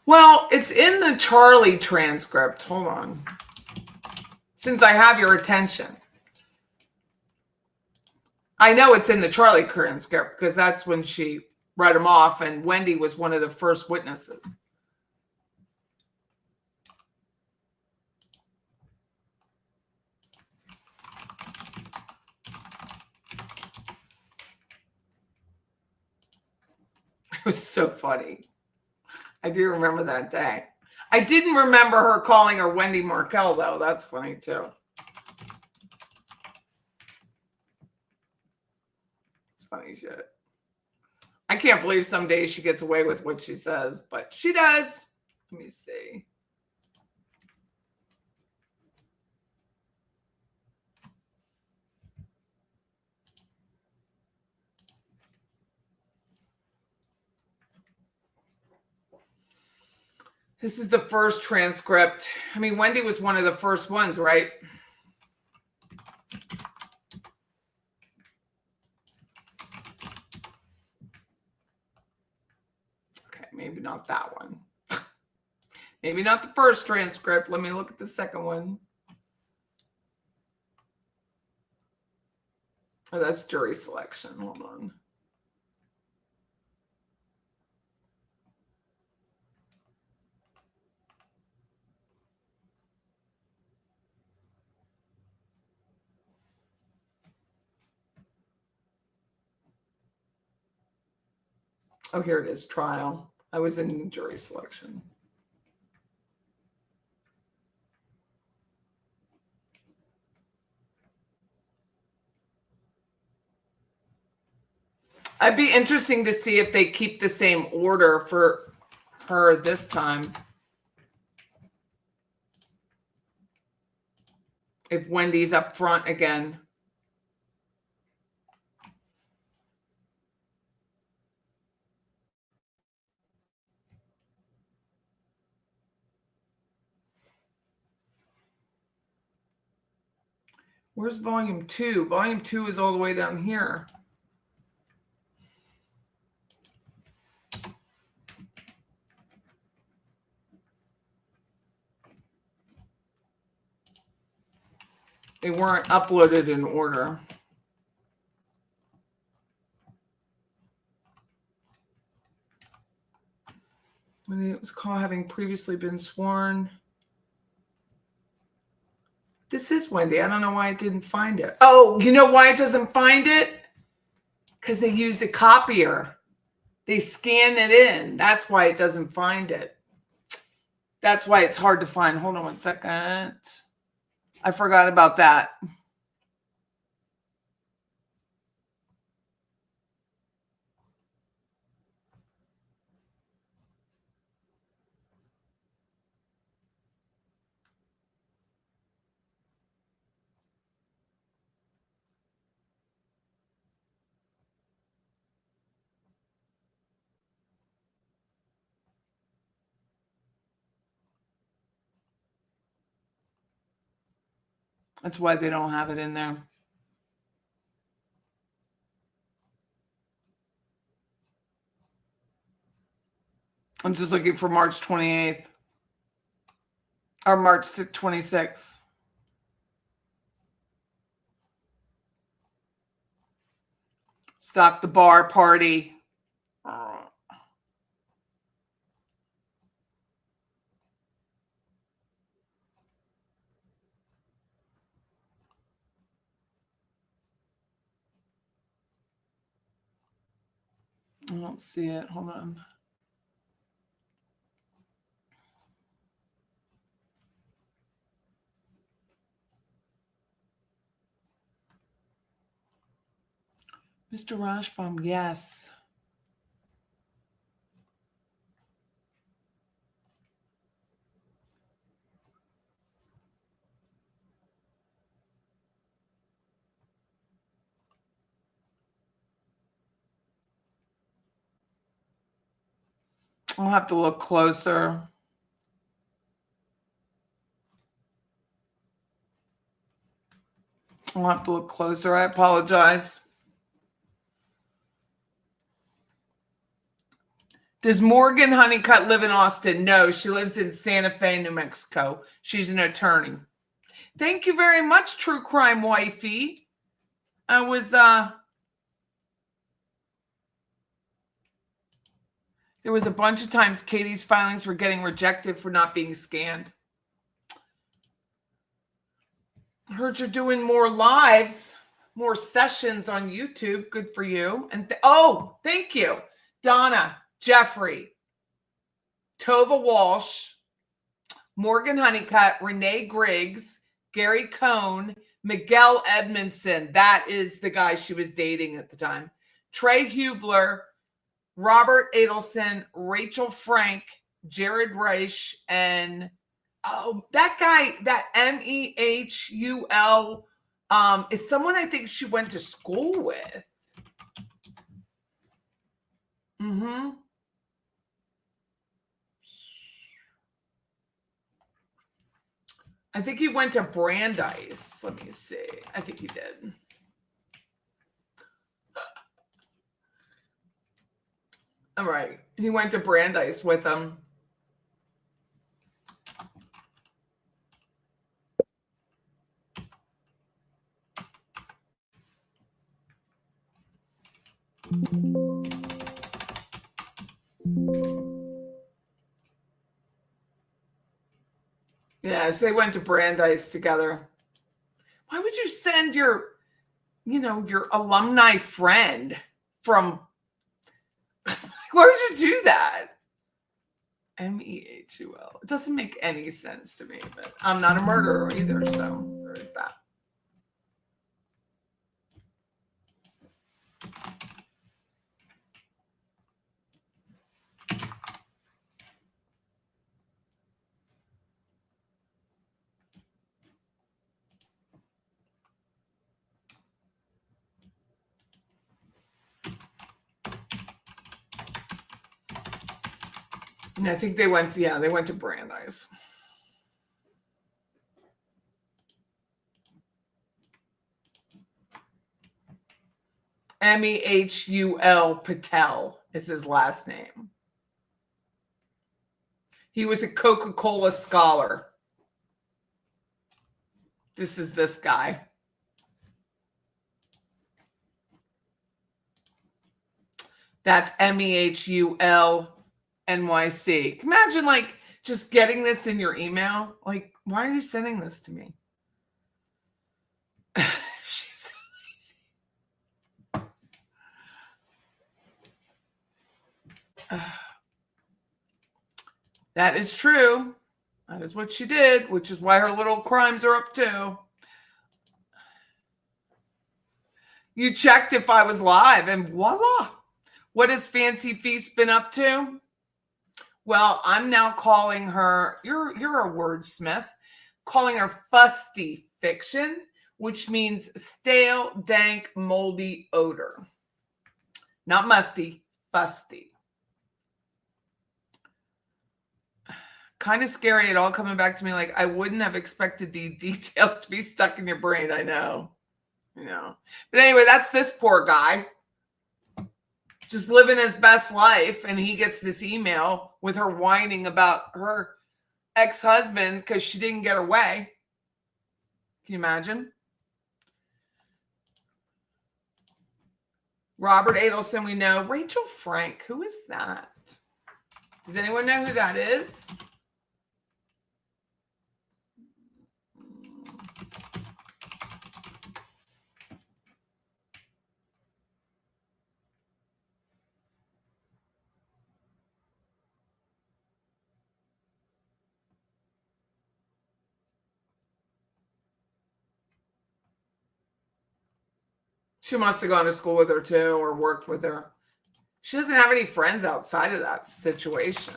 Well, it's in the Charlie transcript. Hold on. Since I have your attention. I know it's in the Charlie transcript because that's when she read them off, and Wendy was one of the first witnesses. It was so funny. I do remember that day. I didn't remember her calling her Wendy Markel, though. That's funny, too. It's funny shit. I can't believe some days she gets away with what she says, but she does. Let me see. This is the first transcript. I mean, Wendy was one of the first ones, right? Okay, maybe not that one. Maybe not the first transcript. Let me look at the second one. Oh, that's jury selection. Hold on. Oh, here it is, trial. I was in jury selection. It'd be interesting to see if they keep the same order for her this time. If Wendy's up front again. Where's volume 2? Volume 2 is all the way down here. They weren't uploaded in order. When it was called having previously been sworn. This is Wendy. I don't know why it didn't find it. Oh, you know why it doesn't find it? Because they use a copier. They scan it in. That's why it doesn't find it. That's why it's hard to find. Hold on one second. I forgot about that. That's why they don't have it in there. I'm just looking for March 28th or March 26th. Stock the bar party. I don't see it. Hold on. Mr. Rashbaum, yes. I'll have to look closer. I'll have to look closer. I apologize. Does Morgan Honeycutt live in Austin? No, she lives in Santa Fe, New Mexico. She's an attorney. Thank you very much, True Crime Wifey. I was there was a bunch of times Katie's filings were getting rejected for not being scanned. Heard you're doing more lives, more sessions on YouTube. Good for you. And thank you, Donna, Jeffrey, Tova Walsh, Morgan Honeycutt, Renee Griggs, Gary Cohn, Miguel Edmondson. That is the guy she was dating at the time. Trey Hubler, Robert Adelson, Rachel Frank, Jared Reich, and that guy, that Mehul, is someone I think she went to school with. Mm-hmm. I think he went to Brandeis. Let me see. I think he did. All right. He went to Brandeis with him. Yes, they went to Brandeis together. Why would you send your alumni friend from? Why would you do that? Mehul. It doesn't make any sense to me, but I'm not a murderer either, so there is that. And I think they went to Brandeis. Mehul Patel is his last name. He was a Coca-Cola scholar. This is this guy. That's Mehul NYC. Imagine like just getting this in your email. Like, why are you sending this to me? She's so lazy. That is true. That is what she did, which is why her little crimes are up too. You checked if I was live, and voila. What has Fancy Feast been up to? Well, I'm now calling her, you're a wordsmith, calling her fusty fiction, which means stale, dank, moldy odor. Not musty, fusty. Kind of scary, it all coming back to me like I wouldn't have expected these details to be stuck in your brain. I know. But anyway, that's this poor guy. Just living his best life, and he gets this email with her whining about her ex-husband because she didn't get her way. Can you imagine? Robert Adelson, we know. Rachel Frank, who is that? Does anyone know who that is? She must have gone to school with her too or worked with her. She doesn't have any friends outside of that situation.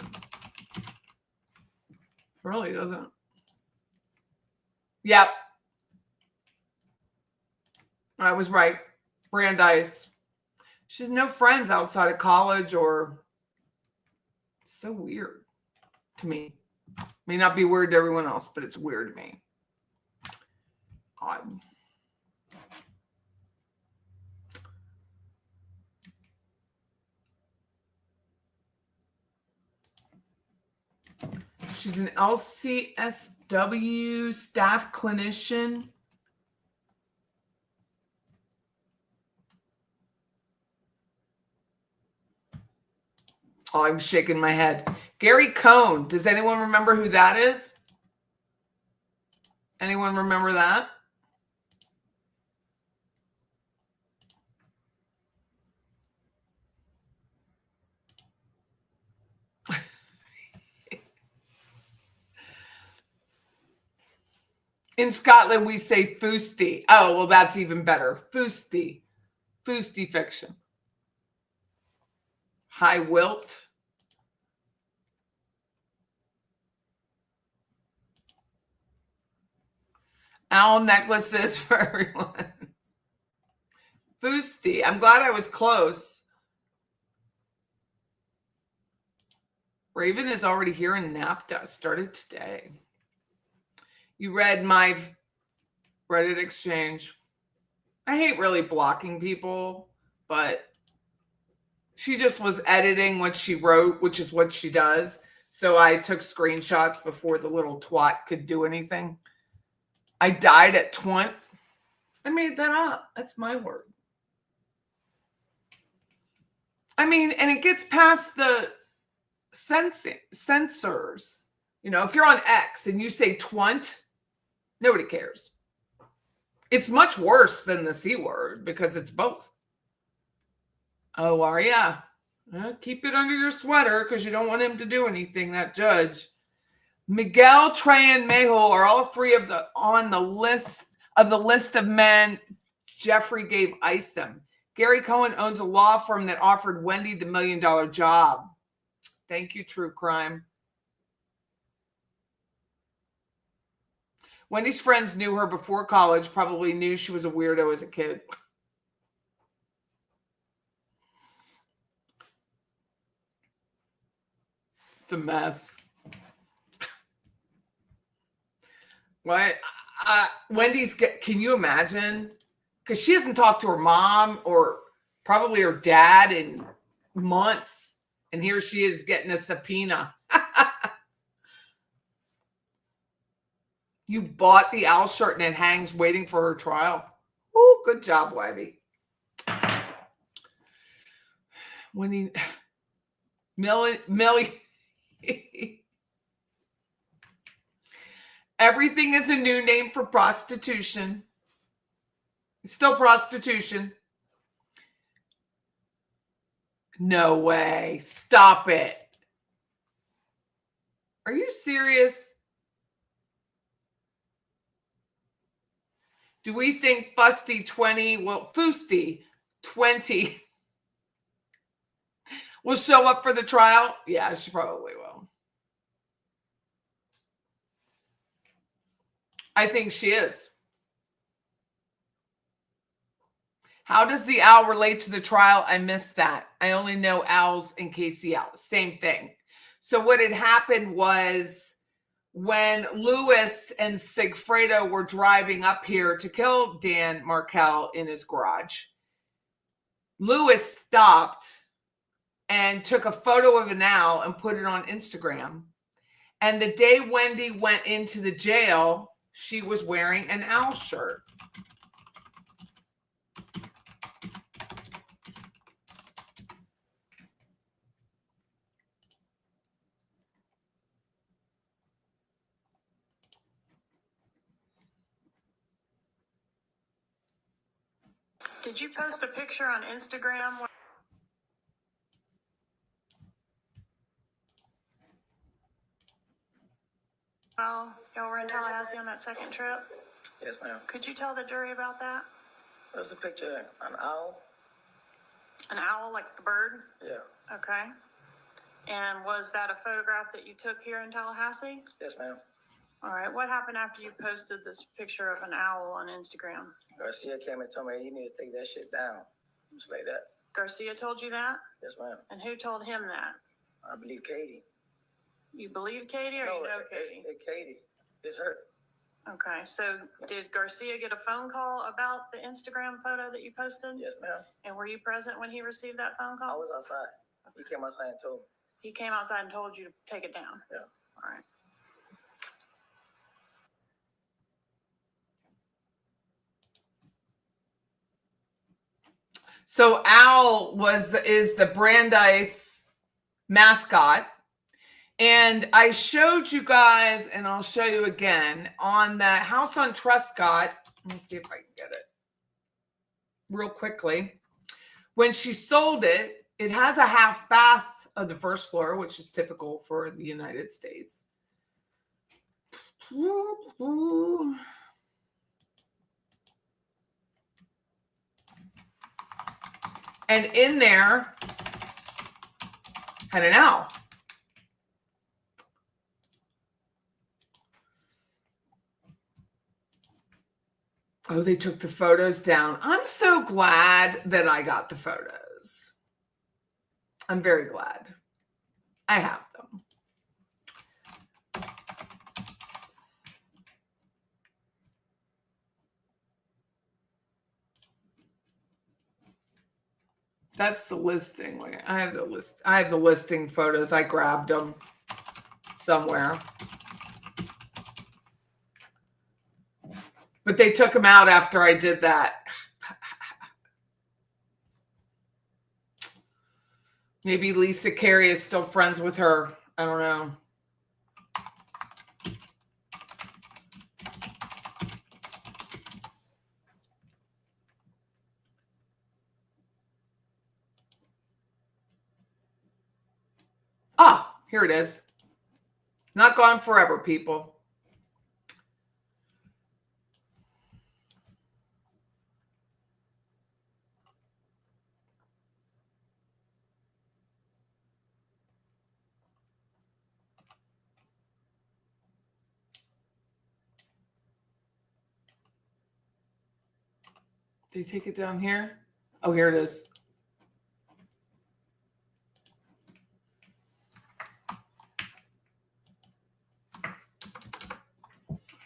Really doesn't. Yep. I was right. Brandeis. She has no friends outside of college or so weird to me. May not be weird to everyone else, but it's weird to me. Odd. She's an LCSW staff clinician. Oh, I'm shaking my head. Gary Cohn. Does anyone remember who that is? Anyone remember that? In Scotland, we say Fusty. Oh, well, that's even better. Fusty. Fusty fiction. High Wilt. Owl necklaces for everyone. Fusty. I'm glad I was close. Raven is already here in NAPTA. Started today. You read my Reddit exchange. I hate really blocking people, but she just was editing what she wrote, which is what she does. So I took screenshots before the little twat could do anything. I died at 20. I made that up. That's my word. I mean, and it gets past the censors. You know, if you're on X and you say twant, nobody cares. It's much worse than the C word because it's both. Oh, are ya? Keep it under your sweater because you don't want him to do anything, that judge. Miguel, Trey, and Mayhol are all three on the list of men Jeffrey gave Isom. Gary Cohen owns a law firm that offered Wendy the $1 million job. Thank you, true crime. Wendy's friends knew her before college, probably knew she was a weirdo as a kid. It's a mess. What? Wendy's, can you imagine? Because she hasn't talked to her mom or probably her dad in months. And here she is getting a subpoena. You bought the owl shirt and it hangs waiting for her trial. Oh, good job, Webby. Millie. Everything is a new name for prostitution. It's still prostitution. No way. Stop it. Are you serious? Do we think Fusty 20 will show up for the trial? Yeah, she probably will. I think she is. How does the owl relate to the trial? I missed that. I only know owls and KCL. Same thing. So what had happened was when Lewis and Sigfredo were driving up here to kill Dan Markel in his garage, Lewis stopped and took a photo of an owl and put it on Instagram. And the day Wendy went into the jail, she was wearing an owl shirt. Did you post a picture on Instagram? Well, y'all were in Tallahassee on that second trip. Yes, ma'am. Could you tell the jury about that? There's a picture of an owl. An owl, like the bird? Yeah. Okay. And was that a photograph that you took here in Tallahassee? Yes, ma'am. All right. What happened after you posted this picture of an owl on Instagram? Garcia came and told me, hey, you need to take that shit down. Just like that. Garcia told you that? Yes, ma'am. And who told him that? I believe Katie. You believe Katie or No, you know Katie? It's Katie. It's her. Okay. So did Garcia get a phone call about the Instagram photo that you posted? Yes, ma'am. And were you present when he received that phone I call? was outside. He came outside and told me. He came outside and told you to take it down? Yeah. All right. So Owl is the Brandeis mascot. And I showed you guys, and I'll show you again, on the house on Truscott. Let me see if I can get it real quickly. When she sold it, it has a half bath of the first floor, which is typical for the United States. And in there had an owl. Oh, they took the photos down. I'm so glad that I got the photos. I'm very glad. I have them. That's the listing. Wait, I have the list. I have the listing photos. I grabbed them somewhere. But they took them out after I did that. Maybe Lisa Carey is still friends with her. I don't know. Ah, here it is. Not gone forever, people. Did you take it down here? Oh, here it is.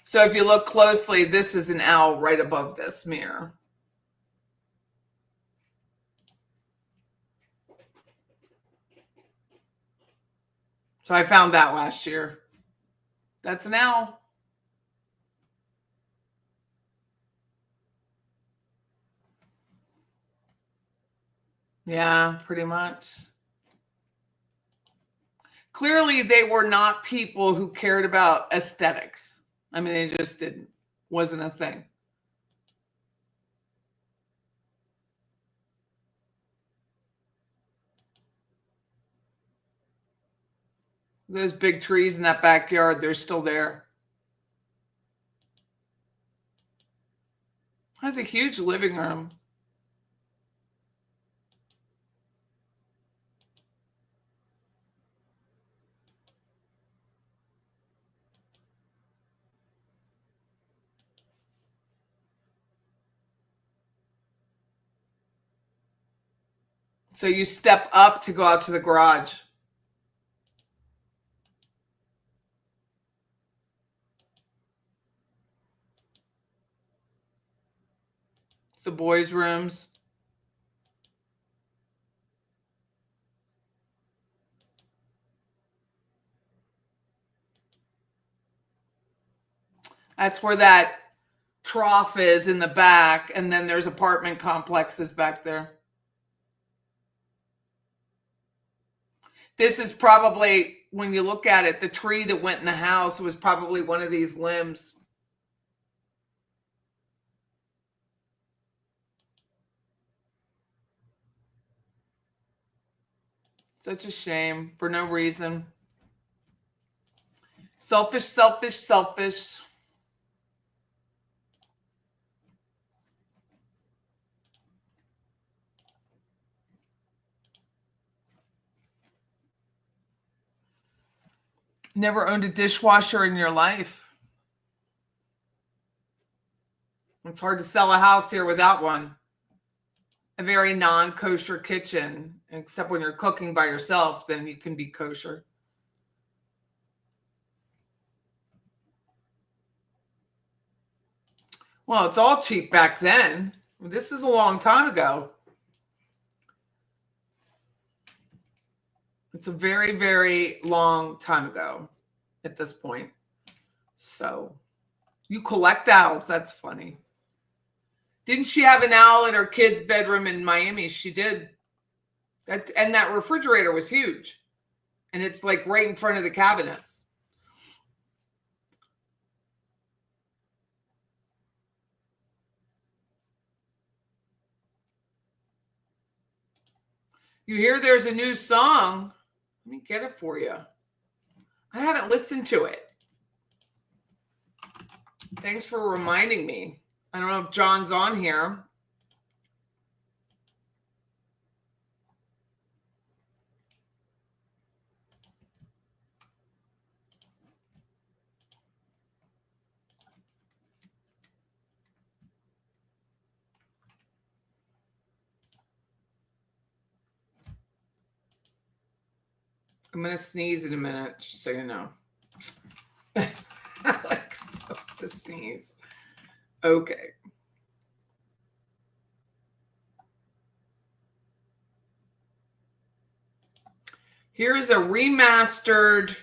So if you look closely, this is an owl right above this mirror. So I found that last year. That's an owl. Yeah, pretty much. Clearly, they were not people who cared about aesthetics. I mean, they just didn't. Wasn't a thing. Those big trees in that backyard, they're still there. Has a huge living room. So you step up to go out to the garage. It's the boys' rooms. That's where that trough is in the back, and then there's apartment complexes back there. This is probably, when you look at it, the tree that went in the house was probably one of these limbs. Such a shame for no reason. Selfish, selfish, selfish. Never owned a dishwasher in your life. It's hard to sell a house here without one. A very non-kosher kitchen, except when you're cooking by yourself, then you can be kosher. Well, it's all cheap back then. This is a long time ago. It's a very, very long time ago at this point. So you collect owls. That's funny. Didn't she have an owl in her kid's bedroom in Miami? She did. And that refrigerator was huge. And it's like right in front of the cabinets. You hear there's a new song. Let me get it for you. I haven't listened to it. Thanks for reminding me. I don't know if John's on here. I'm going to sneeze in a minute, just so you know. I like so to sneeze. Okay. Here's a remastered.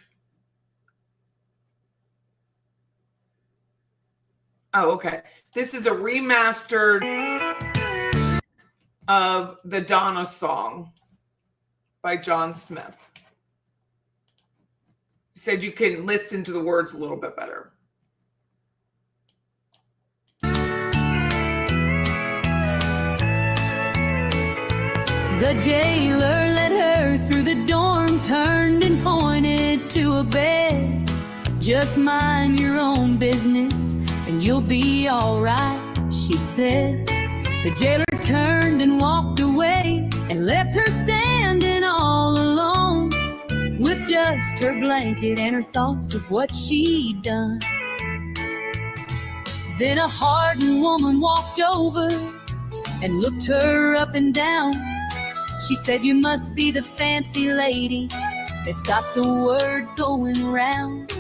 Oh, okay. This is a remastered of the Donna song by John Smith. He said you can listen to the words a little bit better. The jailer led her through the dorm, turned and pointed to a bed. Just mind your own business and you'll be alright, she said. The jailer turned and walked away and left her standing all alone, with just her blanket and her thoughts of what she'd done. Then a hardened woman walked over and looked her up and down. She said, "You must be the fancy lady that's got the word going round.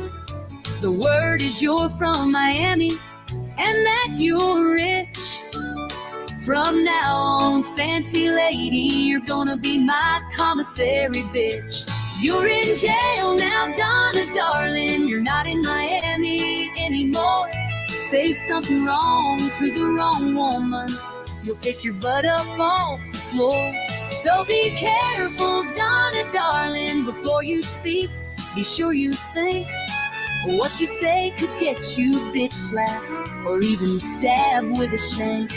The word is you're from Miami and that you're rich. From now on, fancy lady, you're gonna be my commissary bitch. You're in jail now, Donna, darling. You're not in Miami anymore. Say something wrong to the wrong woman, you'll pick your butt up off the floor. So be careful, Donna, darling, before you speak. Be sure you think. What you say could get you bitch slapped or even stabbed with a shank."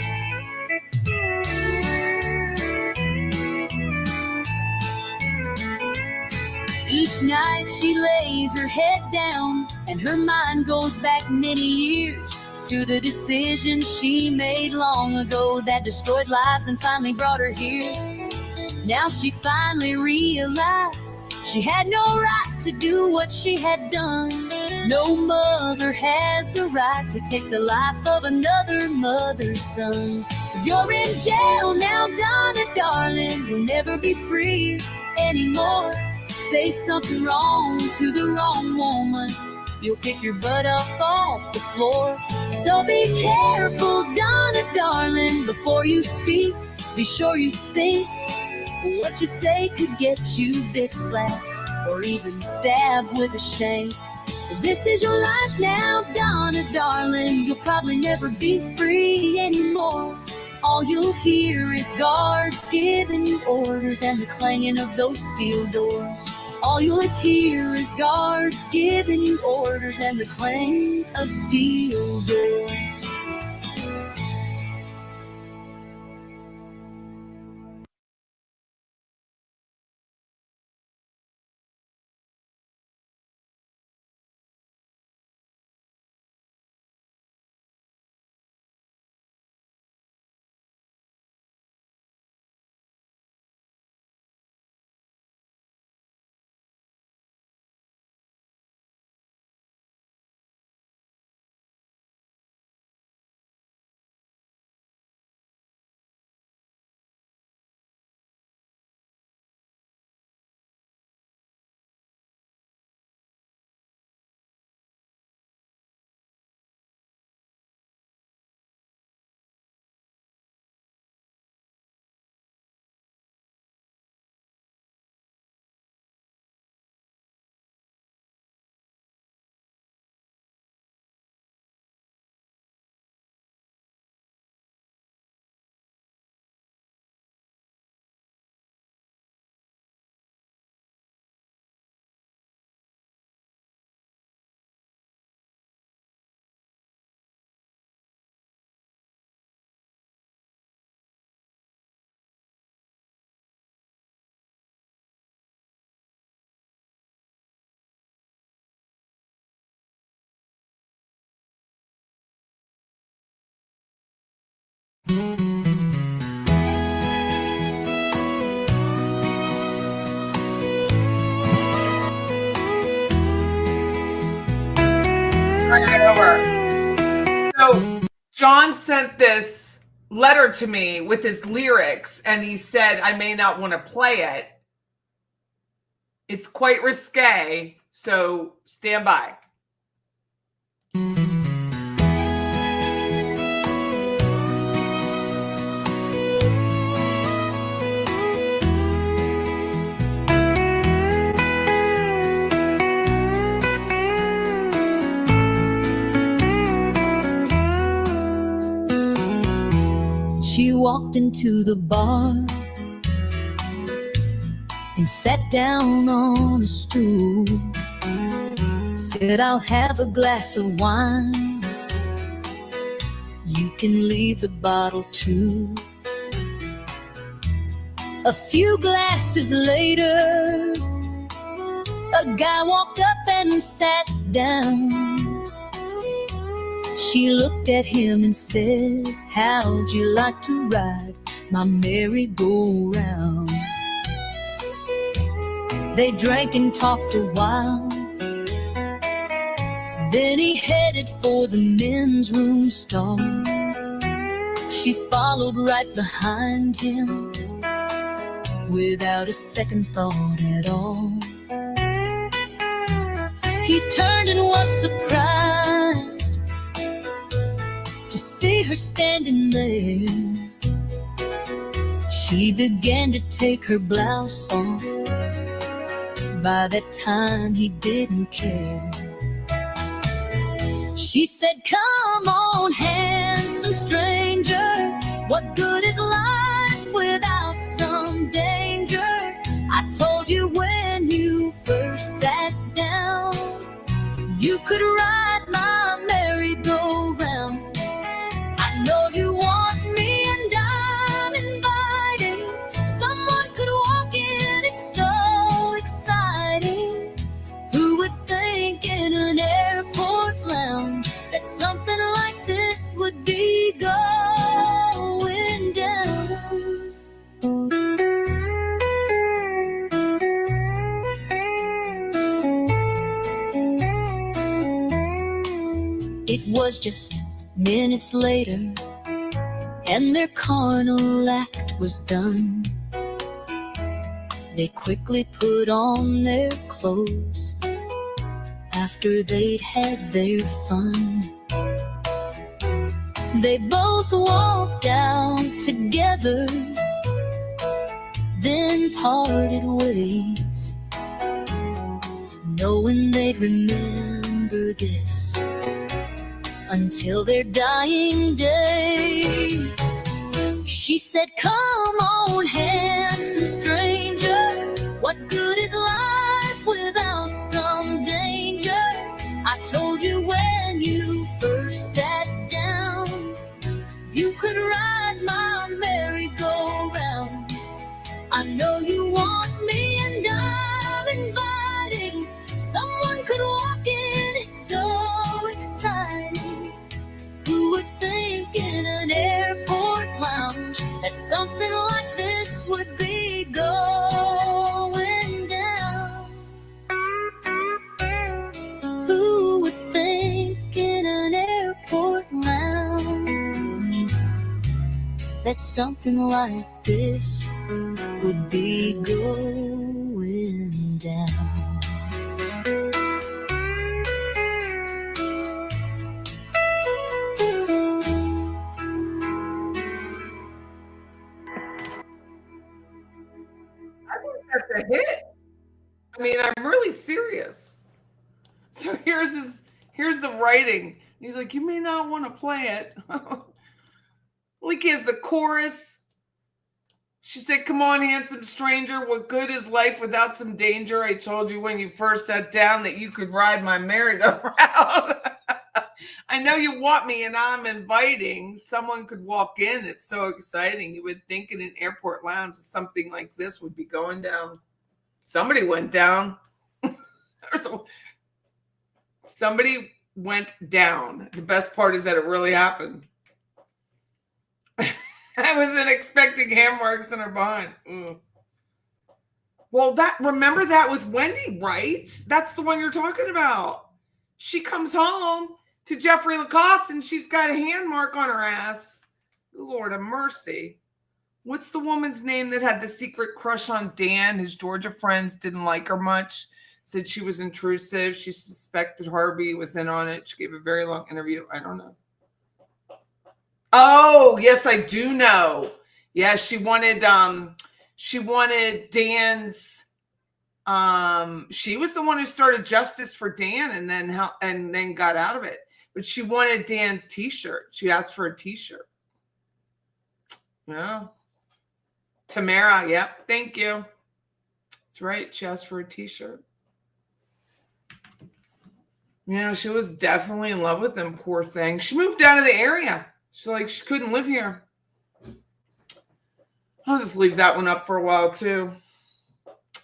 Each night she lays her head down and her mind goes back many years to the decision she made long ago that destroyed lives and finally brought her here. Now she finally realized she had no right to do what she had done. No mother has the right to take the life of another mother's son. You're in jail now, Donna, darling. You'll never be free anymore. Say something wrong to the wrong woman, you'll pick your butt up off the floor. So be careful, Donna, darling, before you speak. Be sure you think. What you say could get you bitch slapped or even stabbed with a shank. This is your life now, Donna, darling. You'll probably never be free anymore. All you'll hear is guards giving you orders and the clanging of those steel doors. All you'll hear is guards giving you orders and the clang of steel doors. So John sent this letter to me with his lyrics, and he said I may not want to play it. It's quite risque, so stand by. She walked into the bar and sat down on a stool. Said, I'll have a glass of wine. You can leave the bottle too. A few glasses later, a guy walked up and sat down. She looked at him and said, how'd you like to ride my merry-go-round? They drank and talked a while. Then he headed for the men's room stall. She followed right behind him without a second thought at all. He turned and was surprised to see her standing there. She began to take her blouse off. By that time he didn't care. She said, come on, handsome stranger, what good is life without some danger? I told you when you first sat down, you could ride my merry-go-round. I know you want me and I'm inviting. Someone could walk in, it's so exciting. Who would think in an airport lounge that something like this would be going down? It was just minutes later, and their carnal act was done. They quickly put on their clothes after they'd had their fun. They both walked out together, then parted ways, knowing they'd remember this until their dying day. She said, come on, handsome stranger, what good is life without some danger? I told you when you first sat down, you could ride my merry-go-round. I know you want me and I'm inviting. Someone could walk in, it's so exciting. Who would think in an airport lounge that something like this would be going down? Who would think in an airport lounge that something like this would be going down? That's a hit. I mean, I'm really serious. So here's the writing. He's like, you may not want to play it. Like he has the chorus. She said, come on, handsome stranger, what good is life without some danger? I told you when you first sat down that you could ride my merry-go-round. I know you want me and I'm inviting. Someone could walk in. It's so exciting. You would think in an airport lounge something like this would be going down. Somebody went down. Somebody went down. The best part is that it really happened. I wasn't expecting hand marks in her behind. Well, remember that was Wendy, right? That's the one you're talking about. She comes home to Jeffrey Lacoste and she's got a hand mark on her ass. Lord of mercy. What's the woman's name that had the secret crush on Dan? His Georgia friends didn't like her much. Said she was intrusive. She suspected Harvey was in on it. She gave a very long interview. I don't know. Oh, yes, I do know. Yeah, she wanted Dan's she was the one who started Justice for Dan and then got out of it. But she wanted Dan's t-shirt. She asked for a t-shirt. Yeah. Tamara, yep, thank you. That's right. She asked for a t-shirt. She was definitely in love with him, poor thing. She moved out of the area. She couldn't live here. I'll just leave that one up for a while too.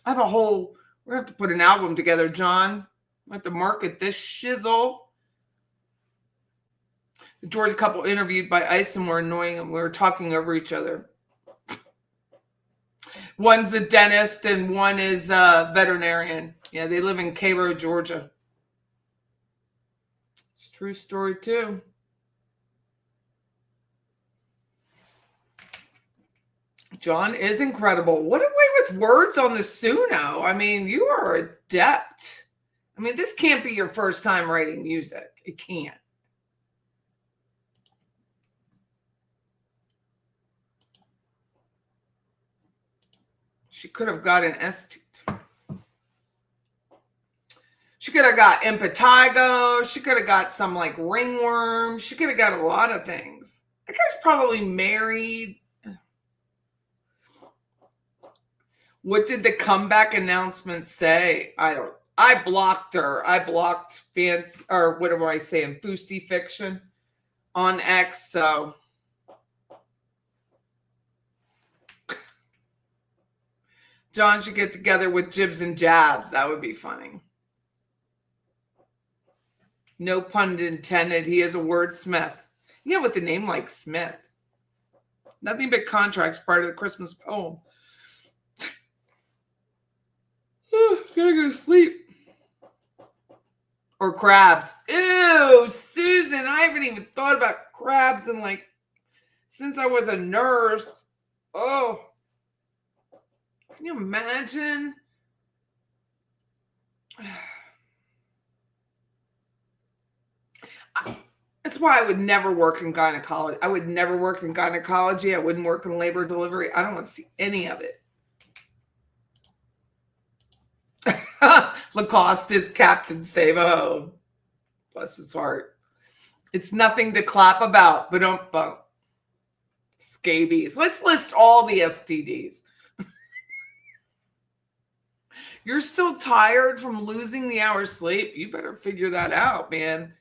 We're gonna have to put an album together, John. I have to market this shizzle. The Georgia couple interviewed by Ison were annoying and we were talking over each other. One's the dentist and one is a veterinarian. Yeah, they live in Cairo, Georgia. It's a true story too. John is incredible. What a way with words on the Suno. I mean, you are adept. I mean, this can't be your first time writing music. It can't. She could have got an ST. She could have got impetigo. She could have got some ringworm. She could have got a lot of things. That guy's probably married. What did the comeback announcement say? I blocked her. I blocked fans, or what am I saying? Foosty Fiction on X. So John should get together with Jibs and Jabs. That would be funny. No pun intended. He is a wordsmith. Yeah, with a name like Smith. Nothing but contracts part of the Christmas poem. Gotta go to sleep. Or crabs. Ew, Susan, I haven't even thought about crabs since I was a nurse. Oh. Can you imagine? That's why I would never work in gynecology. I would never work in gynecology. I wouldn't work in labor delivery. I don't want to see any of it. Lacoste is Captain Save-A-Ho. Bless his heart. It's nothing to clap about, but don't bump. Scabies. Let's list all the STDs. You're still tired from losing the hour's sleep? You better figure that out, man.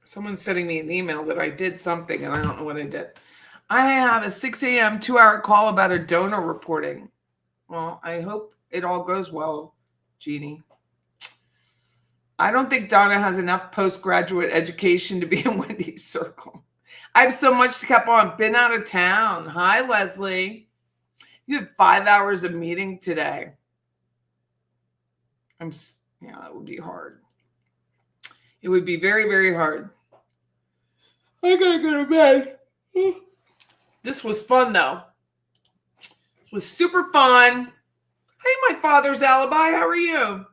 Someone's sending me an email that I did something and I don't know what I did. I have a 6 a.m. 2-hour call about a donor reporting. Well, I hope it all goes well, Jeannie. I don't think Donna has enough postgraduate education to be in Wendy's circle. I have so much to keep on. Been out of town. Hi, Leslie. You had 5 hours of meeting today. That would be hard. It would be very, very hard. I gotta go to bed. This was fun, though. It was super fun. Hey, my father's alibi. How are you?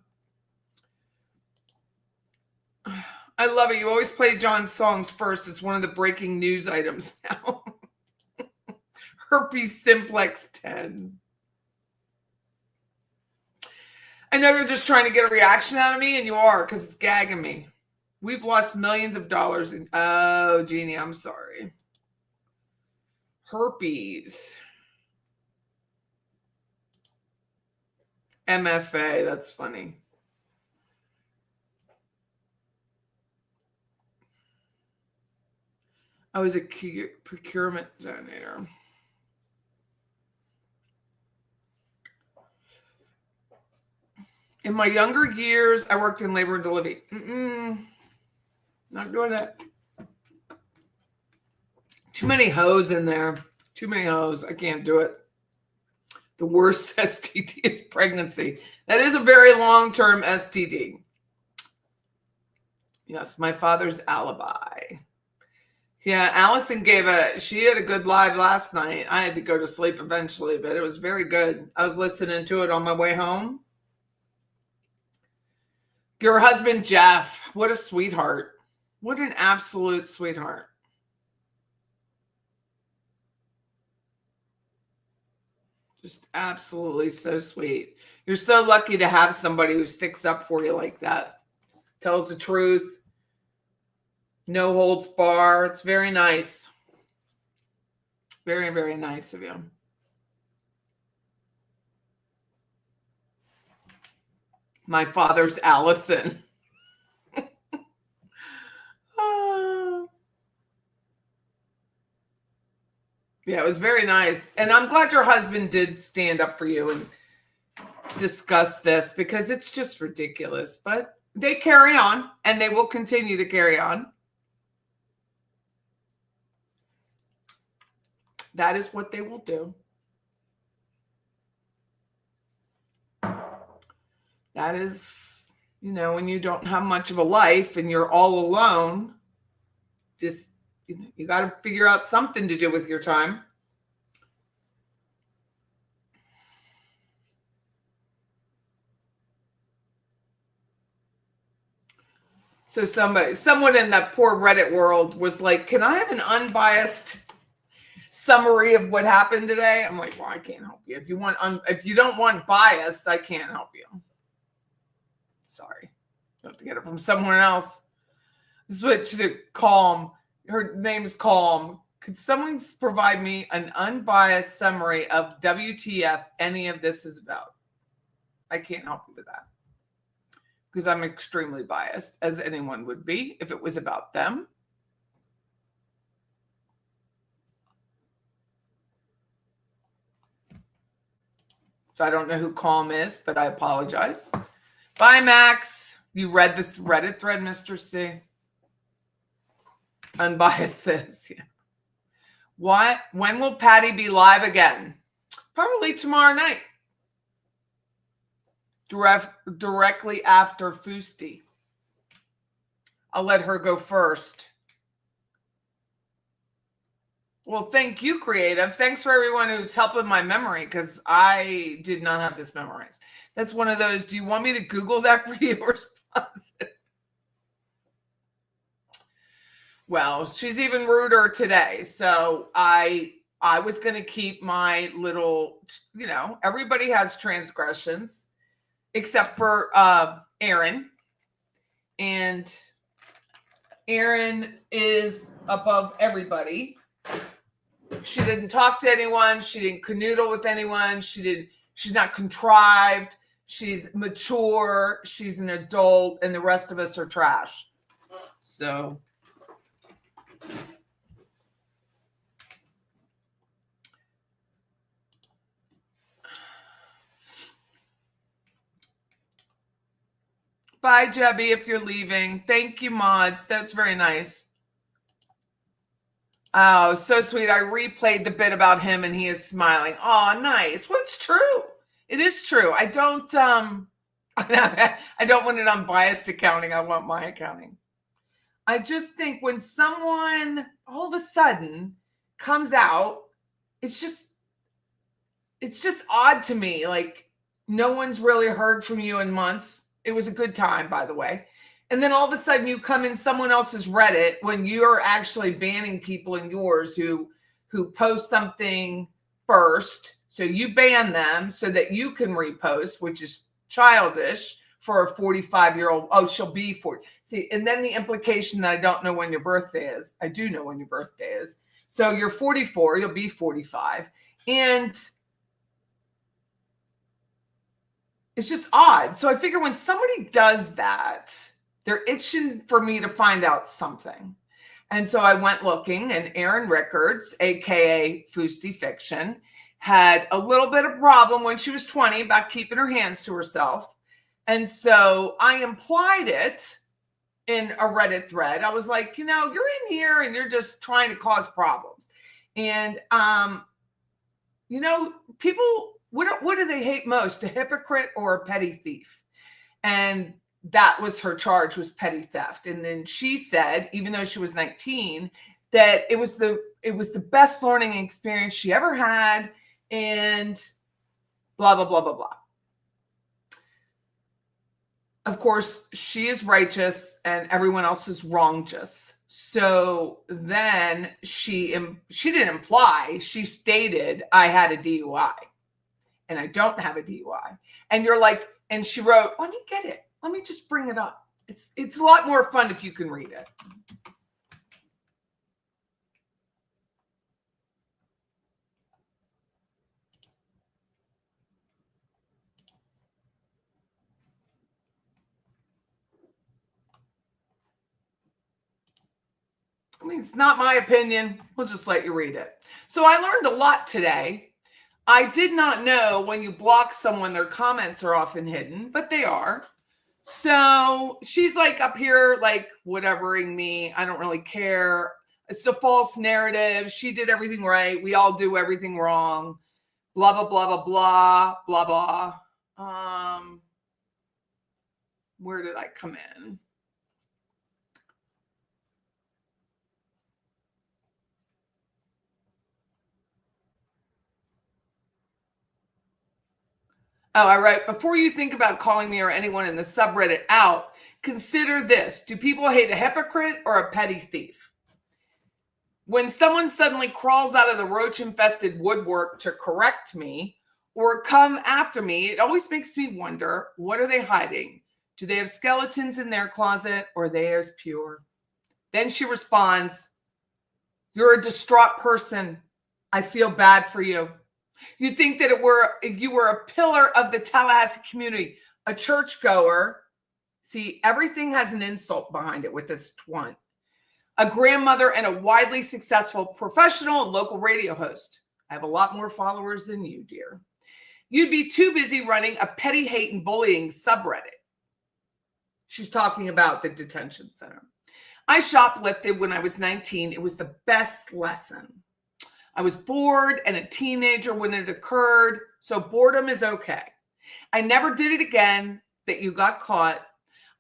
I love it. You always play John's songs first. It's one of the breaking news items now. Herpes simplex 10. I know you're just trying to get a reaction out of me, and you are, because it's gagging me. We've lost millions of dollars in... Oh, Jeannie, I'm sorry. Herpes. MFA, that's funny. I was a procurement coordinator. In my younger years, I worked in labor and delivery. Not doing it. Too many hoes in there. Too many hoes. I can't do it. The worst STD is pregnancy. That is a very long-term STD. Yes, my father's alibi. Yeah, Allison she had a good live last night. I had to go to sleep eventually, but it was very good. I was listening to it on my way home. Your husband, Jeff, what a sweetheart. What an absolute sweetheart. Just absolutely so sweet. You're so lucky to have somebody who sticks up for you like that. Tells the truth. No holds bar. It's very nice. Very, very nice of you. My father's Allison. Yeah, it was very nice. And I'm glad your husband did stand up for you and discuss this because it's just ridiculous. But they carry on and they will continue to carry on. That is what they will do. That is, when you don't have much of a life and you're all alone, you got to figure out something to do with your time. So someone in that poor Reddit world was like, can I have an unbiased summary of what happened today? I'm like, well, I can't help you. If you don't want bias, I can't help you. Sorry. You have to get it from somewhere else. Switch to Calm. Her name's Calm. Could someone provide me an unbiased summary of WTF any of this is about? I can't help you with that. Because I'm extremely biased, as anyone would be if it was about them. So I don't know who Calm is, but I apologize. Bye, Max. You read the Reddit thread, Mr. C? Unbiased this. Yeah. What? When will Patty be live again? Probably tomorrow night. Directly after Foosty. I'll let her go first. Well, thank you, Creative. Thanks for everyone who's helping my memory because I did not have this memorized. That's one of those, do you want me to Google that for you? Well, she's even ruder today. So I was going to keep my little, everybody has transgressions except for Aaron. And Aaron is above everybody. She didn't talk to anyone. She didn't canoodle with anyone. She's not contrived. She's mature. She's an adult. And the rest of us are trash. So. Bye, Jebby, if you're leaving. Thank you, mods. That's very nice. Oh, so sweet. I replayed the bit about him and he is smiling. Oh, nice. Well, it's true. It is true. I don't want an unbiased accounting. I want my accounting. I just think when someone all of a sudden comes out, it's just odd to me. Like no one's really heard from you in months. It was a good time, by the way. And then all of a sudden you come in someone else's Reddit when you're actually banning people in yours who post something first. So you ban them so that you can repost, which is childish for a 45-year-old. Oh, she'll be 40. See, and then the implication that I don't know when your birthday is. I do know when your birthday is. So you're 44, you'll be 45. And it's just odd. So I figure when somebody does that, they're itching for me to find out something. And so I went looking, and Erin Rickards, aka Foosty Fiction, had a little bit of problem when she was 20 about keeping her hands to herself. And so I implied it in a Reddit thread. I was like, you're in here and you're just trying to cause problems. And people, what do they hate most? A hypocrite or a petty thief? And that was her charge, was petty theft. And then she said, even though she was 19, that it was the best learning experience she ever had, and blah, blah, blah, blah, blah. Of course, she is righteous and everyone else is wrongous. So then she didn't imply, she stated, I had a DUI and I don't have a DUI. And you're like, and she wrote, let me get it. Let me just bring it up. It's a lot more fun if you can read it. I mean, it's not my opinion. We'll just let you read it. So I learned a lot today. I did not know when you block someone, their comments are often hidden, but they are. So she's like up here, like whatevering me. I don't really care. It's a false narrative. She did everything right. We all do everything wrong. Blah, blah, blah, blah, blah, blah, blah. Where did I come in? Oh, I write, before you think about calling me or anyone in the subreddit out, consider this. Do people hate a hypocrite or a petty thief? When someone suddenly crawls out of the roach-infested woodwork to correct me or come after me, it always makes me wonder, what are they hiding? Do they have skeletons in their closet, or are they as pure? Then she responds, you're a distraught person. I feel bad for you. You'd think that you were a pillar of the Tallahassee community, a churchgoer. See, everything has an insult behind it with this twant. A grandmother and a widely successful professional and local radio host. I have a lot more followers than you, dear. You'd be too busy running a petty hate and bullying subreddit. She's talking about the detention center. I shoplifted when I was 19. It was the best lesson. I was bored and a teenager when it occurred, so boredom is okay. I never did it again, that you got caught.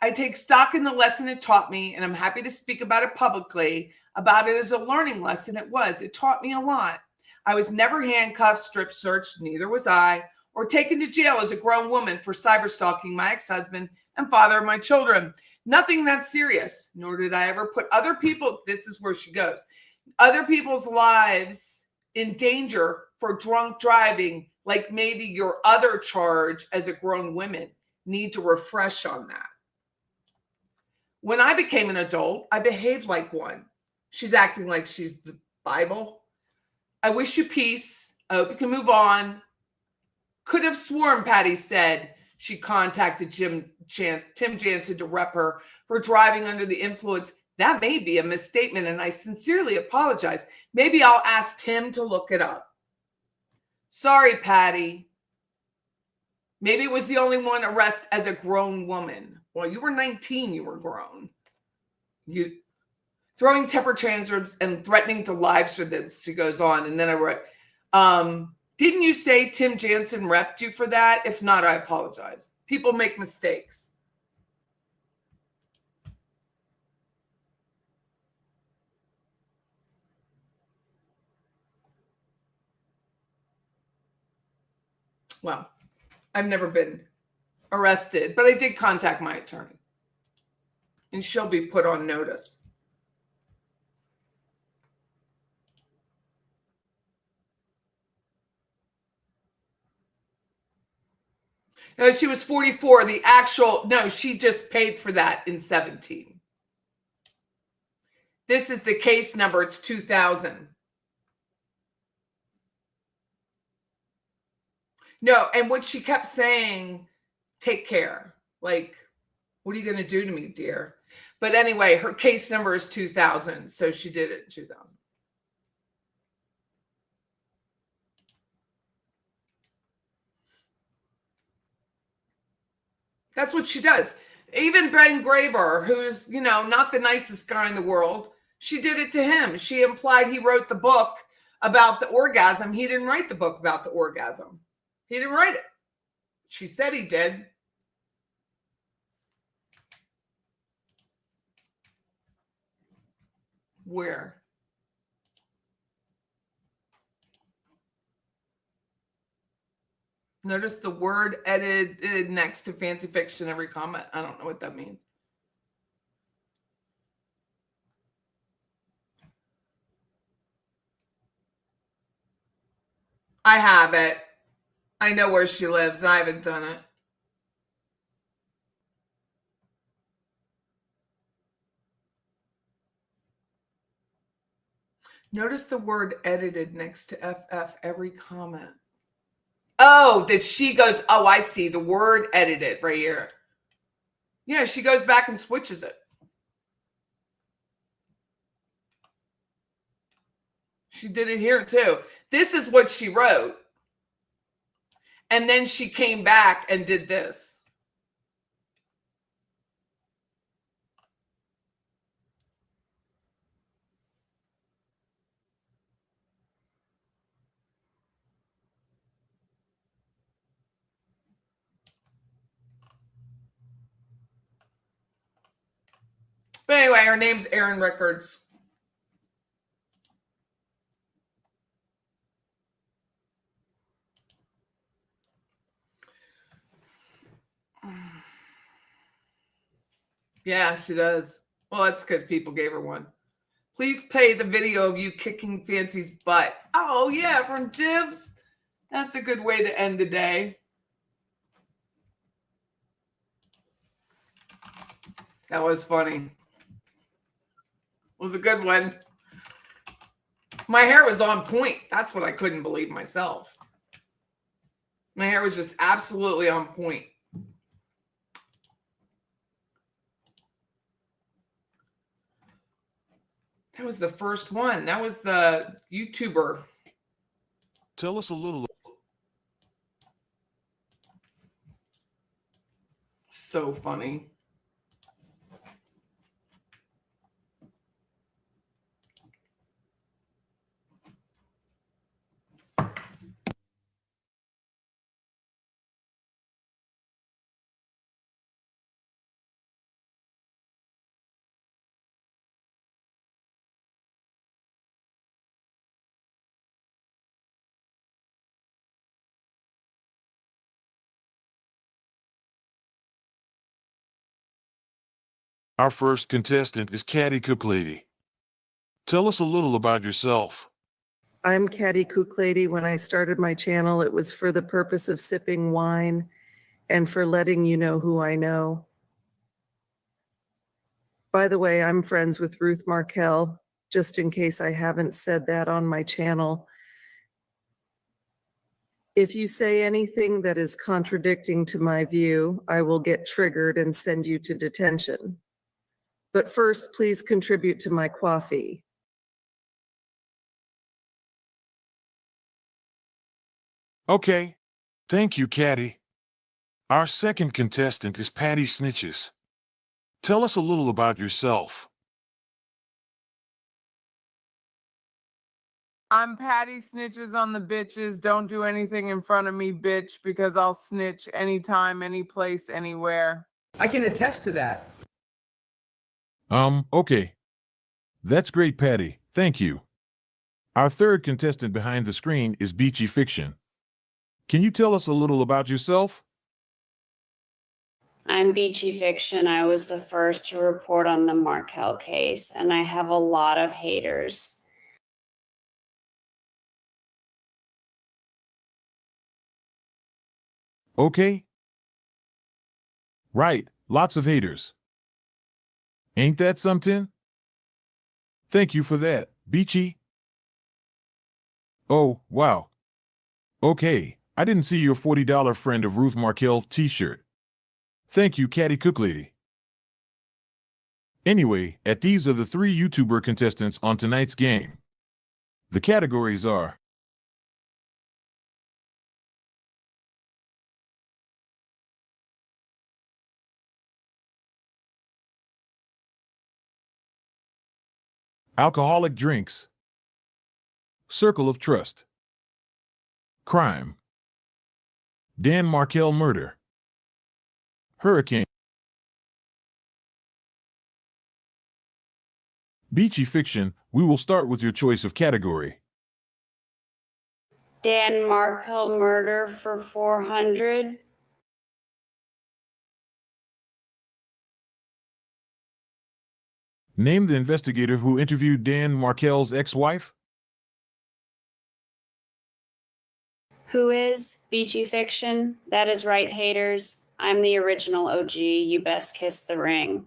I take stock in the lesson it taught me, and I'm happy to speak about it publicly, about it as a learning lesson it was. It taught me a lot. I was never handcuffed, strip searched, neither was I, or taken to jail as a grown woman for cyberstalking my ex-husband and father of my children. Nothing that serious, nor did I ever put other people, this is where she goes, other people's lives in danger for drunk driving, like maybe your other charge as a grown woman. Need to refresh on that. When I became an adult, I behaved like one. She's acting like she's the Bible. I wish you peace. I hope you can move on. Could have sworn Patty said she contacted Tim Jansen to rep her for driving under the influence. That may be a misstatement, and I sincerely apologize. Maybe I'll ask Tim to look it up. Sorry, Patty. Maybe it was the only one arrested as a grown woman. Well, you were 19, you were grown. You throwing temper tantrums and threatening to lives for this, she goes on. And then I wrote, didn't you say Tim Jansen repped you for that? If not, I apologize. People make mistakes. Well, I've never been arrested, but I did contact my attorney, and she'll be put on notice. No, she was 44. She just paid for that in 17. This is the case number. It's 2000. No, and what she kept saying, take care. Like, what are you going to do to me, dear? But anyway, her case number is 2000. So she did it in 2000. That's what she does. Even Ben Graber, who's, not the nicest guy in the world, she did it to him. She implied he wrote the book about the orgasm. He didn't write the book about the orgasm. He didn't write it. She said he did. Where? Notice the word edited next to fancy fiction every comment. I don't know what that means. I have it. I know where she lives. I haven't done it. Notice the word edited next to FF every comment. Oh, that she goes, oh, I see. The word edited right here. Yeah, she goes back and switches it. She did it here too. This is what she wrote. And then she came back and did this. But anyway, her name's Erin Rickards. Yeah, she does. Well, that's because people gave her one. Please play the video of you kicking Fancy's butt. Oh, yeah, from Jibs. That's a good way to end the day. That was funny. It was a good one. My hair was on point. That's what I couldn't believe myself. My hair was just absolutely on point. That was the first one. That was the YouTuber. Tell us a little. So funny. Our first contestant is Caddy Cook Lady. Tell us a little about yourself. I'm Caddy Cook Lady. When I started my channel, it was for the purpose of sipping wine and for letting you know who I know. By the way, I'm friends with Ruth Markel, just in case I haven't said that on my channel. If you say anything that is contradicting to my view, I will get triggered and send you to detention. But first, please contribute to my coffee. Okay. Thank you, Caddy. Our second contestant is Patty Snitches. Tell us a little about yourself. I'm Patty Snitches on the bitches. Don't do anything in front of me, bitch, because I'll snitch anytime, any place, anywhere. I can attest to that. Okay. That's great, Patty. Thank you. Our third contestant behind the screen is Beachy Fiction. Can you tell us a little about yourself? I'm Beachy Fiction. I was the first to report on the Markel case, and I have a lot of haters. Okay. Right, lots of haters. Ain't that something? Thank you for that, Beachy. Oh, wow. Okay, I didn't see your $40 friend of Ruth Markel t-shirt. Thank you, Caddy Cook Lady. Anyway, these are the 3 YouTuber contestants on tonight's game. The categories are alcoholic drinks, circle of trust, crime, Dan Markel murder, hurricane, beachy fiction. We will start with your choice of category. Dan Markel murder for 400. Name the investigator who interviewed Dan Markel's ex-wife. Who is Beachy Fiction? That is right, haters. I'm the original OG. You best kiss the ring.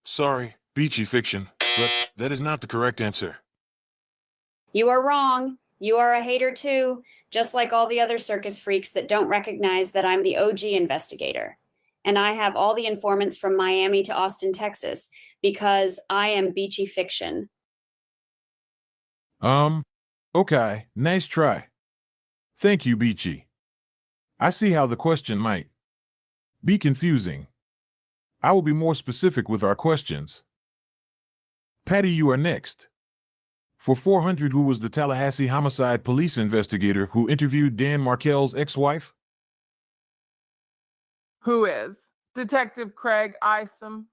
Sorry, beachy fiction, but that is not the correct answer. You are wrong. You are a hater too, just like all the other circus freaks that don't recognize that I'm the OG investigator. And I have all the informants from Miami to Austin, Texas, because I am Beachy Fiction. Okay, nice try. Thank you, Beachy. I see how the question might be confusing. I will be more specific with our questions. Patty, you are next. For 400, who was the Tallahassee homicide police investigator who interviewed Dan Markel's ex-wife? Who is? Detective Craig Isom.